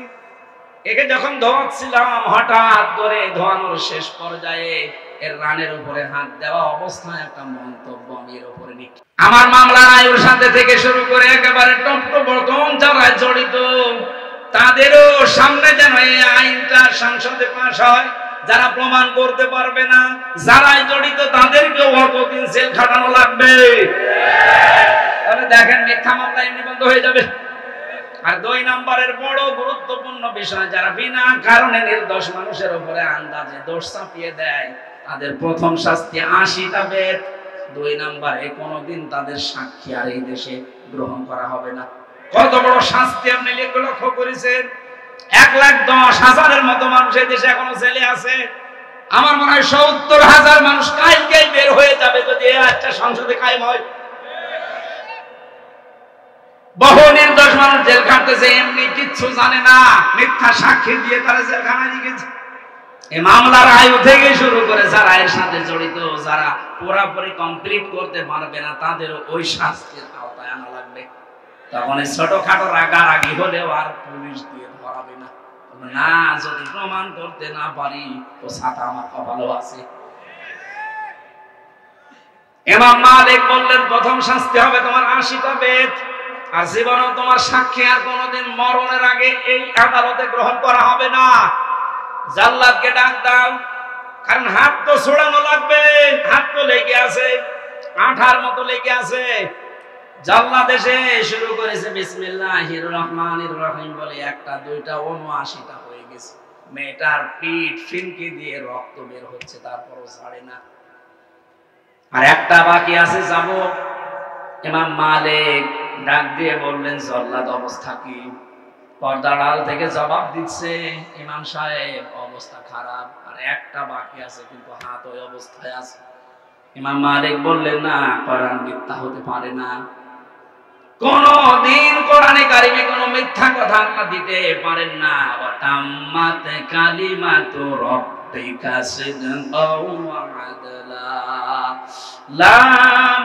একে যখন ধোয়াচ্ছিলাম, হঠাৎ করে ধোয়ানোর শেষ পর্যায়ে এর রানের উপরে হাত দেওয়া অবস্থায় একটা মন্তব্য আমি এর উপরে নিচ্ছি। আমার মামলার আয়ুর সাথে থেকে শুরু করে একেবারে টপটপ যারা জড়িত তাদেরও সামনে যেন এই আইনটা সংসদে পাশ হয়। যারা প্রমাণ করতে পারবে না, যারাই জড়িত তাদেরকেও অতদিন জেল খাটানো লাগবে। তাহলে দেখেন মিথ্যা মামলা এমনি বন্ধ হয়ে যাবে। আর 2 নম্বরের বড় গুরুত্বপূর্ণ বিষয়, যারা বিনা কারণে নির্দোষ মানুষের উপরে আন্দাজে দোষ চাপিয়ে দেয়, তাদের প্রথম শাস্তি 80টা বেত। 2 নম্বরে কোনোদিন তাদের সাক্ষী আর এই দেশে গ্রহণ করা হবে না। কত বড় শাস্তি আপনি লক্ষ্য করেছেন? 1,10,000-এর মতো মানুষ এই দেশে এখনো জেলে আছে। আমার মনে হয় 70,000 মানুষ কালকেই বের হয়ে যাবে যদি এই আইনটা সংসদে কায়েম হয়। বহু নির্দোষ মানুষ জেল খাটতেছে, এমনি কিচ্ছু জানে না, মিথ্যা সাক্ষী দিয়ে তারা জেলখানায় লিখেছে। এই মামলার আয়ু থেকে শুরু করে যারা এর সাথে জড়িত, যারা পুরোপুরি কমপ্লিট করতে পারবে না, তাদেরও ওই শাস্তির আওতায় আনা লাগবে। তখন এই ছোটখাটো রাগারাগি হলেও আর পুলিশ দিয়ে ধরাবে না। না, যদি প্রমাণ করতে না পারি তো ছাতা আমার কপালও আছে। ইমাম মালিক বললেন, প্রথম শাস্তি হবে তোমার 80টা বেত, আর জীবনেও তোমার সাক্ষী আর কোনোদিন মরণের আগে এই আদালতে গ্রহণ করা হবে না। জাল্লাদকে ডাক দাও, কারণ হাত তো ছড়ানো লাগবে, হাত তো লেগে আছে, আঠার মতো লেগে আছে। জাল্লাদ এসে শুরু করেছে বিসমিল্লাহির রহমানির রহিম বলে, 1টা 2টা 79টা হয়ে গেছে। মেয়েটার পিঠ ফিনকি দিয়ে রক্ত বের হচ্ছে, তারপরও ছাড়ে না। আর একটা বাকি আছে, যাব। ইমাম মালিক ডাক দিয়ে বললেন, জাল্লাদ অবস্থা কি? পর্দার আড়াল থেকে জবাব দিচ্ছে, ইমাম সাহেব অবস্থা খারাপ, আর একটা বাকি আছে, কিন্তু হাত ওই অবস্থায় আছে। ইমাম মালিক বললেন, না, কোরআন মিথ্যা হতে পারে না, কোনদিন কোরআনে কারিমে কোনো মিথ্যা কথা আল্লাহ দিতে পারেন না। ওয়া তাম্মাত কালিমাতু রাব্বিকা সিদকাও ওয়া আদলা লা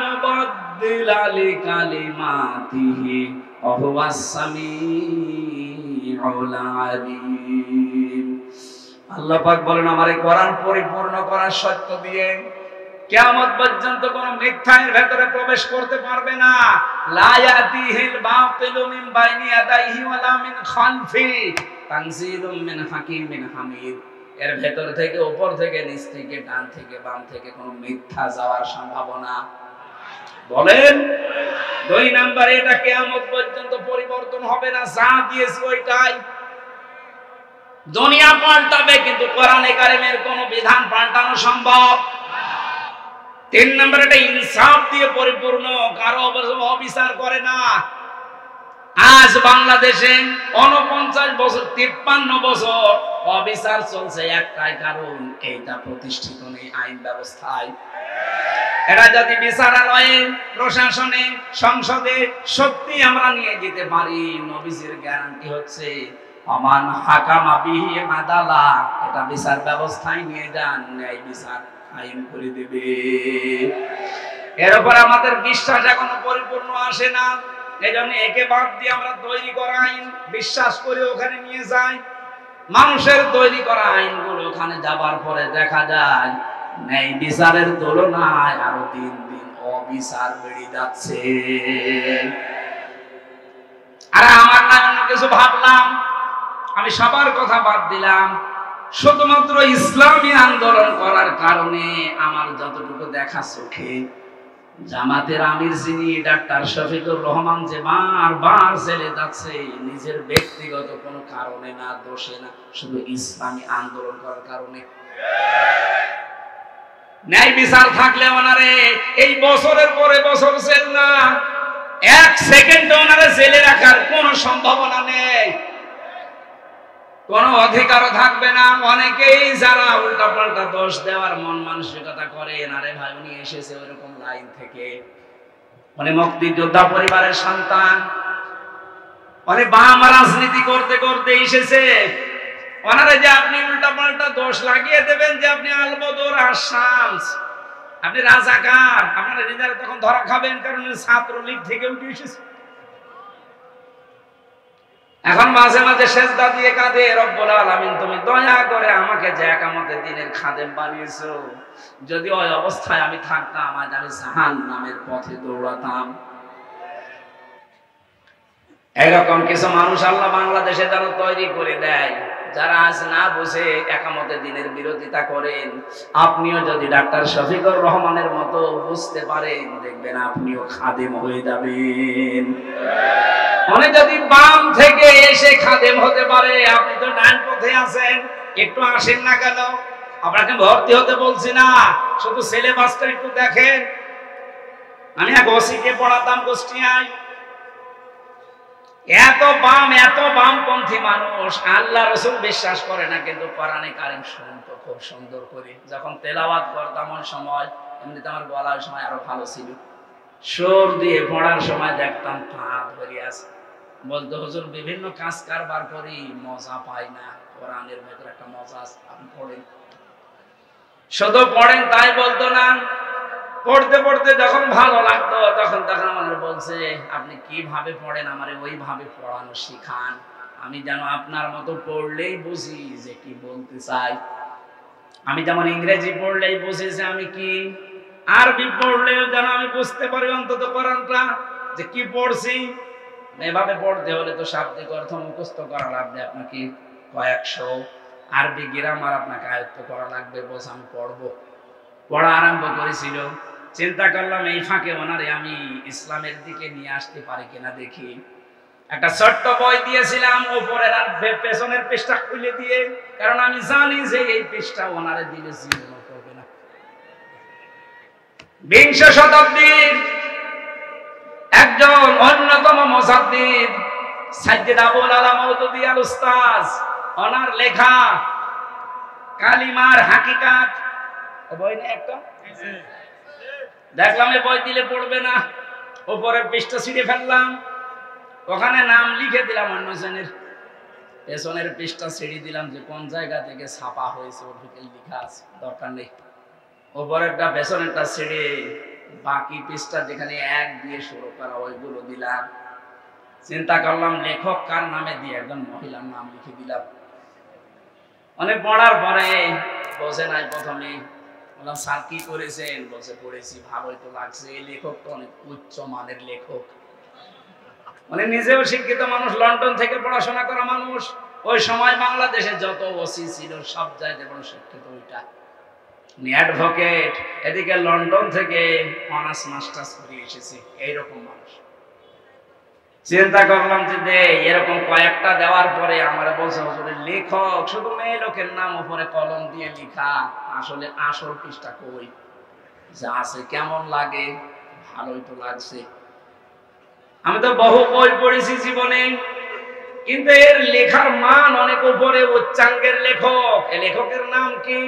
মুবাদদিলা লিকালিমাতিহি ওয়া হুয়াস সামিউল আলিম। আল্লাহ পাক বলেন, আমার এই কোরআন পরিপূর্ণ করার সত্য দিয়ে কিয়ামত পর্যন্ত কোন মিথ্যা এর ভিতরে প্রবেশ করতে পারবে না। লা ইয়াতিহিল বাতিলু মিন বাইনি ইয়াদাইহি ওয়ালা মিন খালফি তানজিলুম মিন হাকিমিন হামিদ। এর ভেতর থেকে, উপর থেকে, নিচ থেকে, ডান থেকে, বাম থেকে কোন মিথ্যা যাওয়ার সম্ভাবনা বলেন। 2 নাম্বার, এটা কিয়ামত পর্যন্ত পরিবর্তন হবে না, যা দিয়েছি ওইটাই। দুনিয়া পাল্টাবে কিন্তু কোরআনে কারিমের কোন বিধান পাল্টানো সম্ভব। 3 নম্বর, এটা ইনসাফ দিয়ে পরিপূর্ণ, কারো অবিচার করে না। আজ বাংলাদেশে 49 বছর 53 বছর অবিচার চলছে, একটাই কারণ, এইটা প্রতিষ্ঠিত নেই আইন ব্যবস্থায়। এটা যদি বিচারালয়ে, প্রশাসনে, সংসদে সত্যি আমরা নিয়ে যেতে পারি, নবীজির গ্যারান্টি হচ্ছে আমান হাকামা বিহি আদালা, এটা বিচার ব্যবস্থায় নিয়ে যান, ন্যায় বিচার আইন করে দেবে। এর উপর আমাদের বিশ্বাস এখনো পরিপূর্ণ আসে না। এজন্য একে বাদ দিয়ে আমরা তৈরি করা আইন বিশ্বাস করে ওখানে নিয়ে যাই। মানুষের তৈরি করা আইনগুলো ওখানে যাবার পরে দেখা যায় ন্যায় বিচারের তুলনায় আরো দিন দিন অবিচার বেড়ে যাচ্ছে। আর আমার না অন্য কিছু ভাবলাম, আমি সবার কথা বাদ দিলাম, শুধুমাত্র ইসলামী আন্দোলন করার কারণে আমার যতটুকু দেখা চোখে জামাতের আমির যিনি ডাক্তার শফিকুর রহমান যে বারবার জেলে যাচ্ছে নিজের ব্যক্তিগত কোনো কারণে না, দোষে না, শুধু ইসলামী আন্দোলন করার কারণে। ন্যায় বিচার থাকলে ওনারে এই বছরের পরে বছর জেল না, এক সেকেন্ডে ওনারে জেলে রাখার কোনো সম্ভাবনা নেই, কোনো অধিকারও থাকবে না। অনেকেই যারা উল্টাপাল্টা দোষ দেওয়ার মন মানসিকতা করে, আরে ভাই উনি এসেছে ওইরকম লাইন থেকে, মানে মুক্তিযোদ্ধা পরিবারের সন্তান, মানে বাম রাজনীতি করতে করতে এসেছে, ওনারে যে আপনি উল্টাপাল্টা দোষ লাগিয়ে দেবেন যে আপনি আলবদর আসামস, আপনি রাজাকার, আপনারা নিজেরা তখন ধরা খাবেন, কারণ ছাত্রলীগ থেকে উঠে এসেছে। এখন মাঝে মাঝে সেজদা দিয়ে কাঁদে, রব্বুল আলামিন তুমি দয়া করে আমাকে যে একামতের দিনের খাদেম বানিয়েছো, যদি ওই অবস্থায় আমি থাকতাম আজ আমি জাহান্নামের পথে দৌড়াতাম। এরকম কিছু মানুষ আল্লাহ বাংলাদেশে যেন তৈরি করে দেয়, যারা আজ না বুঝে একামতের দিনের বিরোধিতা করেন। আপনিও যদি ডাক্তার শফিকুর রহমানের মতো বুঝতে পারেন, দেখবেন আপনিও খাদেম হয়ে যাবেন। মানে যদি বাম থেকে এসে খাদেম হতে পারে, আপনি তো ডান পথে আছেন, একটু আসেন না কেন? আপনাকে ভর্তি হতে বলছি না, শুধু সিলেবাসটা একটু দেখেন। আমি এক ওসিকে পড়াতাম কুষ্টিয়ায়, এত বামপন্থী মানুষ, আল্লাহ রাসূল বিশ্বাস করে না, কিন্তু কোরআনে কারীম শুনতো খুব সুন্দর করে। যখন তেলাওয়াত করতাম ওই সময়, এমনিতে আমার গলা ওই সময় আরো ভালো ছিল, সুর দিয়ে পড়ার সময় দেখতাম হাত ধরে আছে, বলতো হুজুর বিভিন্ন কাজ কারবার করি, মজা পাই না, কোরআনের ভেতরে একটা মজা আছে, আপনি পড়েন। শুধু পড়েন তাই বলতো না, পড়তে পড়তে যখন ভালো লাগতো তখন আমাদের বলছে আপনি কিভাবে পড়েন, আমারে ওইভাবে পড়ানো শিখান, আমি যেন আপনার মতো পড়লেই বুঝি যে কি বলতে চাই। আমি যেমন ইংরেজি পড়লেই বুঝি যে আমি কি, আরবি পড়লেও যেন আমি বুঝতে পারি অন্তত কোরআনটা যে কি পড়ছি। এভাবে পড়তে হলে তো শাব্দিক অর্থ মুখস্থ করা লাগবে, আপনাকে কয়েকশো আরবি গ্রামার আপনাকে আয়ত্ত করা লাগবে। বস আমি পড়বো, পড়া আরম্ভ করেছিল, চিন্তা করলাম এই ফাঁকে ওনারে আমি ইসলামের দিকে নিয়ে আসতে পারি কিনা দেখি। একটা ছোট্ট বই দিয়েছিলাম, উপরের আর পেছনের পৃষ্ঠা খুলে দিয়ে, কারণ আমি জানি যে এই পৃষ্ঠা ওনারে দিলে জীবন করবে না। বিংশ শতাব্দীর একজন অন্যতম মুজাদ্দিদ সাইয়্যিদ আবুল আলা মওদুদী আল উস্তাজ, ওনার লেখা কালিমার হাকিকাত বই নিয়ে একটা দেখলাম, এই বই দিলে পড়বে না, উপরের পৃষ্ঠা ছিঁড়ে ফেললাম, ওখানে নাম লিখে দিলাম অন্য জনের, পেছনের পৃষ্ঠা ছিঁড়ে দিলাম যে কোন জায়গা থেকে ছাপা হয়েছে ওদিকে লেখা আছে, দরকার নেই। উপরেরটা পেছনেরটা ছিঁড়ে বাকি পৃষ্ঠা যেখানে এক দিয়ে শুরু করা ওইগুলো দিলাম। চিন্তা করলাম লেখক কার নামে দিয়ে একজন মহিলার নাম লিখে দিলাম। অনেক পড়ার পরে বোঝে নাই, প্রথমে বললাম স্যার কি করেছেন, বসে পড়েছি, ভালোই তো লাগছে, এই লেখক তো অনেক উচ্চ মানের লেখক, মানে নিজেও শিক্ষিত মানুষ, লন্ডন থেকে পড়াশোনা করা মানুষ, ওই সময় বাংলাদেশে যত ওসি ছিল সব জায়গায় বড় শিক্ষিত, ওইটা অ্যাডভোকেট, এদিকে লন্ডন থেকে অনার্স মাস্টার্স করে এসেছে, এইরকম মানুষ। চিন্তা করলাম যে এরকম কয়েকটা দেওয়ার পরে আমার বলছে হুজুরের লেখক শুধু মেয়ে লোকের নাম উপরে কলম দিয়ে লেখা, আসলে আসল পৃষ্ঠা কই, যা আছে কেমন লাগে, ভালোই তো লাগছে। আমি তো বহু বই পড়েছি জীবনে, কিন্তু এর লেখার মান অনেক উপরে, উচ্চাঙ্গের লেখক। এই লেখকের নাম কি?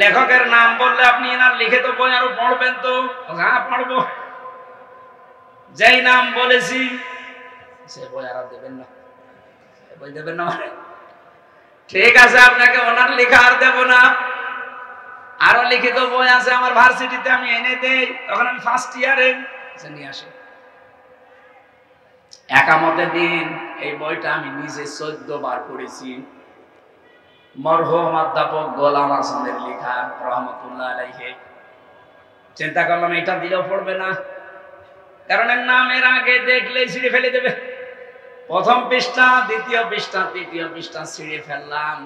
লেখকের নাম বললে আপনি এনার লিখিত বই আরো পড়বেন তো? হ্যাঁ পড়বো। যেই নাম বলেছি সে বই আর দেবেন না, বই দেবেন না মানে ঠিক আছে, আপনাকে ওনার লেখা আর দেব না। আরো লিখিত বই আছে আমার ভার্সিটিতে, আমি এনে দেই, তখন আমি ফার্স্ট ইয়ারে নিয়ে আসি। একামতের দিন এই বইটা আমি নিজে 14 বার পড়েছি। মরহুম অধ্যাপক গোলাম হাসানের লেখা, রহমতুল্লাহ আলাইহি। চিন্তা করলাম এটা দিলেও পড়বে না, কারণ এর নামের আগে দেখলেই ছিঁড়ে ফেলে দেবে। প্রথম পৃষ্ঠা, দ্বিতীয় পৃষ্ঠা, তৃতীয় পৃষ্ঠা ছিঁড়ে ফেললাম,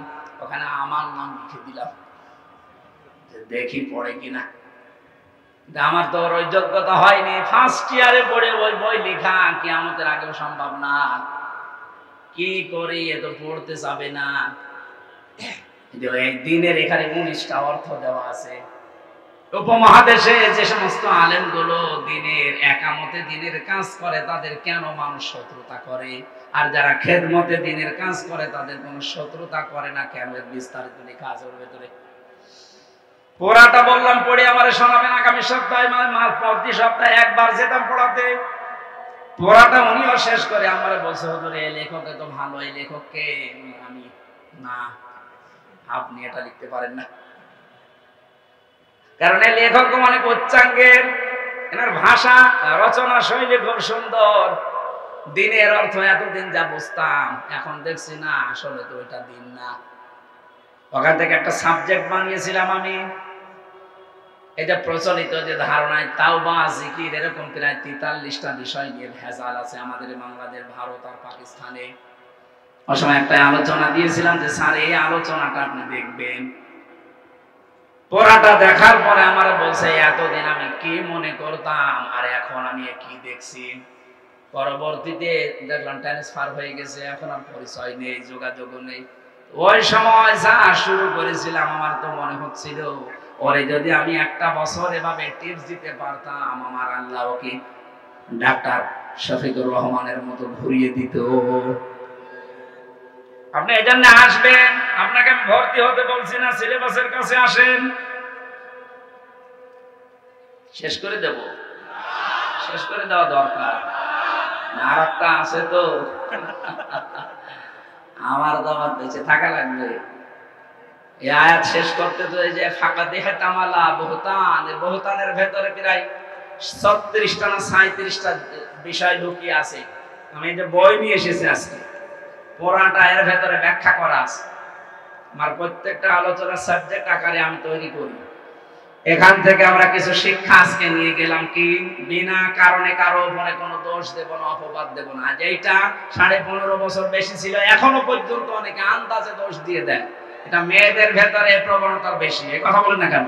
ওখানে আমার নাম লিখে দিলাম, দেখি পড়ে কিনা। আমার তো ওই যোগ্যতা হয়নি, ফার্স্ট ইয়ারে পড়ে ওই বই লেখা কিয়ামতের আগেও সম্ভব না। কি করি, এ তো পড়তে যাবে না। এই দিনের এখানে 19টা অর্থ দেওয়া আছে। উপমহাদেশে যে সমস্ত আলেম গুলো দিনের একামতে দিনের কাজ করে তাদের কেন মানুষ শত্রুতা করে, আর যারা খেদমতে দিনের কাজ করে তাদের কোনো শত্রুতা করে না কেন, এর বিস্তারিত লেখা আছে ওর ভেতরে। পড়াটা বললাম পড়ে আমারে শোনাবেন আগামী সপ্তাহে, প্রতি সপ্তাহে একবার যেতাম পড়াতে। পড়াটা উনিও শেষ করে আমারে বলছে, হুজুর এই লেখকে তো ভালো, এই লেখককে আমি না, আপনি এটা লিখতে পারেন না। কারণ এই লেখক অনেক উচ্চাঙ্গের, এনার ভাষা রচনা শৈলী খুব সুন্দর। দিনের অর্থ এতদিন যা বুঝতাম, এখন দেখছি না আসলে তো এটা দিন না। ওখান থেকে একটা সাবজেক্ট বানিয়েছিলাম আমি। এটা প্রচলিত যে ধারণায় তাওবা, জিকির, এরকম প্রায় 43টা বিষয় নিয়ে ভেজাল আছে আমাদের বাংলাদেশ, ভারত আর পাকিস্তানে। ওই সময় একটা আলোচনা দিয়েছিলাম যে স্যার এই আলোচনাটা আপনি দেখবেন। পড়াটা দেখার পরে আমার বলছে এতদিন আমি কি মনে করতাম আর এখন আমি কি দেখছি। পরবর্তীতে দেখলাম ট্রান্সফার হয়ে গেছে, এখন আর পরিচয় নেই, যোগাযোগও নেই। ওই সময় যা শুরু করেছিলাম আমার তো মনে হচ্ছিল ওরে যদি আমি একটা বছর এভাবে টিপস দিতে পারতাম, আমার আল্লাহ ওকে ডাক্তার শফিকুর রহমানের মতো ঘুরিয়ে দিত। আপনি এই জন্য আসবেন, আপনাকে আমি ভর্তি হতে বলছি না, সিলেবাসের কাছে আসেন। শেষ করে দেব, শেষ করে দেওয়া দরকার, আর একটা আছে তো আমার তো আমার বেঁচে থাকা লাগবে। এই আয়াত শেষ করতে তো এই যে ফাঁকা দেখে তামালা বহুতান, বহুতানের ভেতরে প্রায় 36টা না 37টা বিষয় ঢুকিয়ে আছে। আমি এই যে বই নিয়ে এসেছি আজকে, পড়াটা এর ভেতরে ব্যাখ্যা করা আছে। আমার প্রত্যেকটা আলোচনার সাবজেক্ট আকারে আমি তৈরি করি। এখান থেকে আমরা কিছু শিক্ষা আজকে নিয়ে গেলাম, কি বিনা কারণে কারো উপরে কোনো দোষ দেব না, অপবাদ দেব না। যেটা 15.5 বছর বেশি ছিল, এখনো পর্যন্ত অনেকে আন্দাজে দোষ দিয়ে দেয়। এটা মেয়েদের ভেতরে প্রবণতা বেশি, এই কথা বলেন না কেন?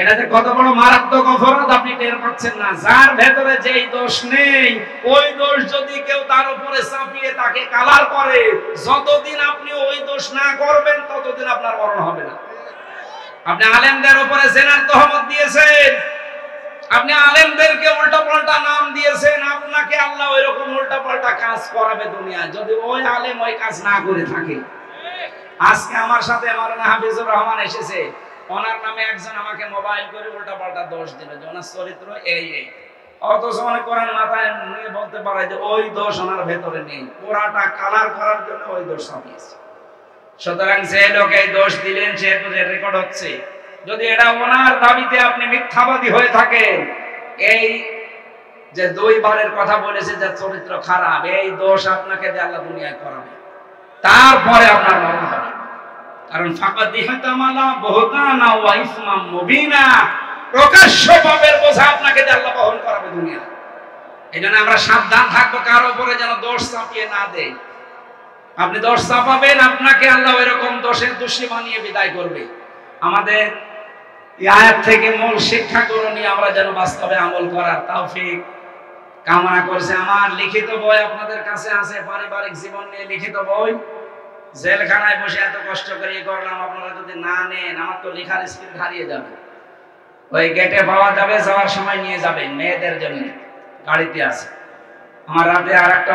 এটা যে কত বড় মারাত্মক অপরাধ আপনি টের পাচ্ছেন না। যার ভেতরে যেই দোষ নেই, ওই দোষ যদি কেউ তার উপরে চাপিয়ে তাকে কালার করে, যতদিন আপনি ওই দোষ না করবেন ততদিন আপনার মরণ হবে না। আপনি আলেমদের উপরে জেনার তহমত দিয়েছেন, আপনি আলেমদেরকে উল্টা পাল্টা নাম দিয়েছেন, আপনাকে আল্লাহ ওই রকম উল্টা পাল্টা কাজ করাবে দুনিয়ায় যদি ওই আলেম ওই কাজ না করে থাকে। আজকে আমার সাথে মাওলানা হাফিজুর রহমান এসেছে, ওনার নামে একজন আমাকে মোবাইল করে উল্টা পাল্টা দোষ দিল যে ওনার চরিত্র এই এই, অথচ অনেক কোরআন মাথায় নিয়ে বলতে পারে যে ওই দোষ ওনার ভেতরে নেই, পুরাটা কালার করার জন্য ওই দোষ চাপিয়েছে। সুতরাং যে লোক এই দোষ দিলেন সেহেতু রেকর্ড হচ্ছে, যদি এটা ওনার দাবিতে আপনি মিথ্যাবাদী হয়ে থাকেন, এই যে 2 বারের কথা বলেছে যে চরিত্র খারাপ, এই দোষ আপনাকে দিয়ে আল্লাহ দুনিয়ায় করাবে, তারপরে আপনার মরণ হবে। কারণ ফাকাদ ইহতামালা বুহতানা ওয়া ইসমান মুবিনা, প্রকাশ্য পাপের বোঝা আপনাকে দিয়ে আল্লাহ বহন করাবে দুনিয়ায়। এজন্য আমরা সাবধান থাকবো কারো উপরে যেন দোষ চাপিয়ে না দেয়। আপনি দোষ চাপাবেন, আপনাকে আল্লাহ এরকম দোষের দোষী বানিয়ে বিদায় করবে। আমাদের এই আয়াত থেকে মূল শিক্ষাগুলো নিয়ে আমরা যেন বাস্তবে আমল করার তৌফিক কামনা করছি। আমার লিখিত বই আপনাদের কাছে আছে, পারিবারিক জীবন নিয়ে লিখিত বই। জেলখানায় বসে এত কষ্ট করে করলাম, আপনারা যদি না নেন আমার তো লেখার স্পিড হারিয়ে যাবে। ওই গেটে পাওয়া যাবে, যাওয়ার সময় নিয়ে যাবেন, মেয়েদের জন্য গাড়িতে আছে। আমার রাতে আর একটা